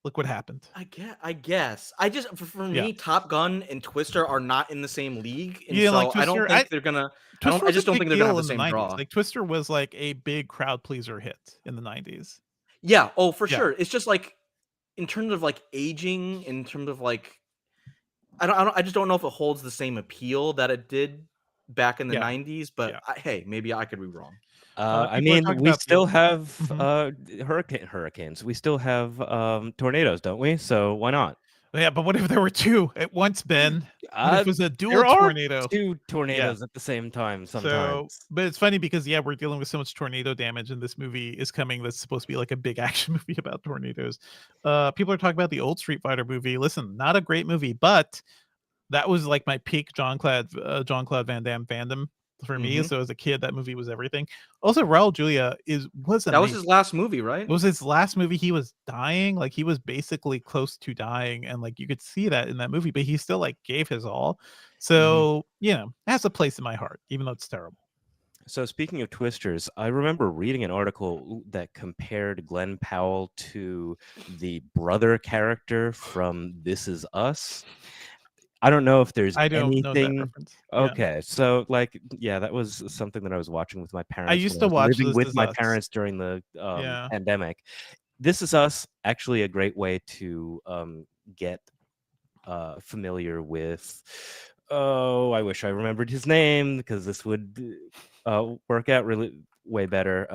look what happened. I guess. I just for me, Top Gun and Twister are not in the same league, and so like I don't think they're gonna. I just don't think they're gonna have the same draw. Like Twister was like a big crowd pleaser hit in the 90s. Yeah. Oh, for sure. It's just like in terms of like aging, in terms of like, I just don't know if it holds the same appeal that it did back in the 90s. But hey, maybe I could be wrong. I mean, we still have hurricanes. We still have tornadoes, don't we? So why not? Yeah, but what if there were two at once, Ben? What if it was a dual tornado? Two tornadoes at the same time sometimes. But it's funny because we're dealing with so much tornado damage, and this movie is coming that's supposed to be like a big action movie about tornadoes. People are talking about the old Street Fighter movie. Listen, not a great movie, but that was like my peak Jean-Claude Van Damme fandom for me. So as a kid, that movie was everything. Also, Raul Julia was amazing. That was his last movie, right? It was his last movie. He was dying, like he was basically close to dying, and like you could see that in that movie, but he still like gave his all. So it has a place in my heart, even though it's terrible. So speaking of Twisters, I remember reading an article that compared Glenn Powell to the brother character from This Is Us. I don't know if there's anything. Know that reference. Okay, so like, that was something that I was watching with my parents. I used to watch living with my parents during the pandemic. This Is Us, actually a great way to get familiar with. Oh, I wish I remembered his name because this would work out really way better.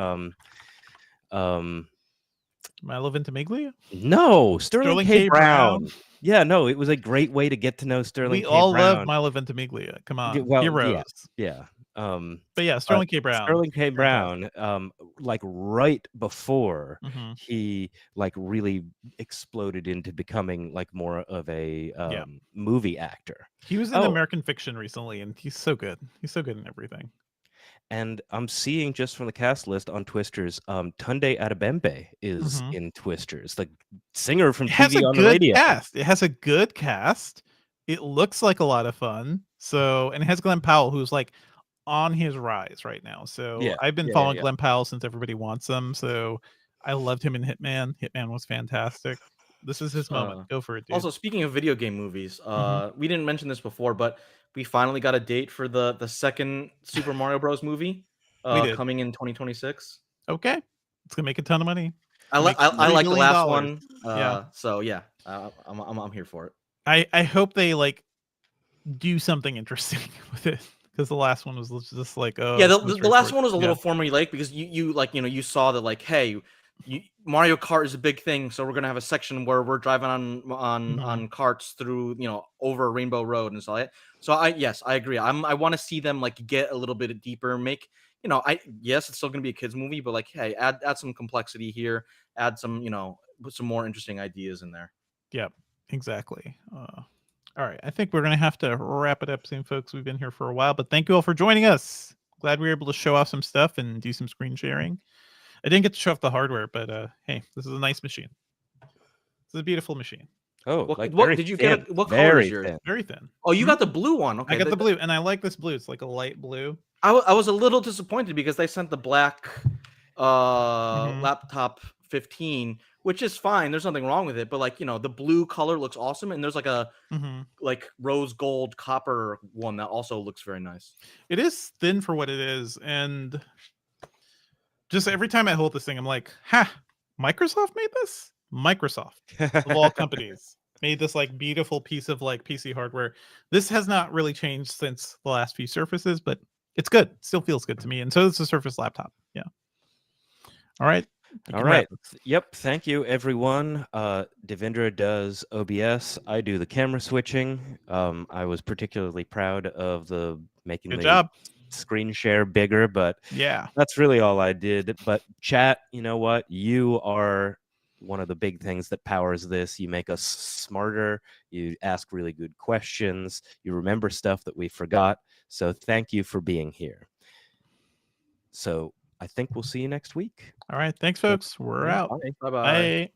Milo Ventimiglia? No, Sterling K. Brown. Yeah, no, it was a great way to get to know Sterling K. Brown. We all love Milo Ventimiglia. Come on, well, heroes. Yeah. But yeah, Sterling K. Brown. Sterling K. Brown, like right before he like really exploded into becoming like more of a movie actor. He was in American Fiction recently, and he's so good. He's so good in everything. And I'm seeing just from the cast list on Twisters, Tunde Adebembe is in Twisters, the singer from TV on the radio. It has a good cast. It looks like a lot of fun. And it has Glenn Powell, who's like on his rise right now. So I've been following Glenn Powell since Everybody Wants Him. So I loved him in Hitman. Hitman was fantastic. This is his moment. Go for it, dude. Also, speaking of video game movies, we didn't mention this before, but we finally got a date for the second Super Mario Bros. Movie coming in 2026. Okay, it's gonna make a ton of money. I like the last one. So I'm here for it. I hope they like do something interesting with it, because the last one was just like, oh yeah, the last one was a little formulaic because you like, you saw that, like, hey, Mario Kart is a big thing, so we're gonna have a section where we're driving on carts through, over Rainbow Road and stuff. So I agree. I want to see them like get a little bit deeper, make, yes, it's still gonna be a kids movie, but like, hey, add some complexity here, add some, put some more interesting ideas in there. Yep, exactly. All right, I think we're gonna have to wrap it up soon, folks. We've been here for a while, but thank you all for joining us. Glad we were able to show off some stuff and do some screen sharing. I didn't get to show off the hardware, but hey, this is a nice machine. This is a beautiful machine. Oh, what did you get? What color is yours? Thin. Very thin. Oh, you got the blue one. Okay, I got the blue, and I like this blue. It's like a light blue. I was a little disappointed because they sent the black laptop 15, which is fine. There's nothing wrong with it, but like, the blue color looks awesome, and there's like a like rose gold copper one that also looks very nice. It is thin for what it is, and just every time I hold this thing, I'm like, ha, Microsoft made this? Microsoft, of all companies, made this like beautiful piece of like PC hardware. This has not really changed since the last few Surfaces, but it's good. It still feels good to me. And so does the Surface laptop. Yeah. All right. All right. Yep. Thank you, everyone. Devendra does OBS. I do the camera switching. I was particularly proud of the making good the job. Screen share bigger, but yeah, that's really all I did. But chat, you know what? You are one of the big things that powers this. You make us smarter. You ask really good questions. You remember stuff that we forgot. So thank you for being here. So I think we'll see you next week. All right. Thanks, folks. We're out. Bye-bye. Bye.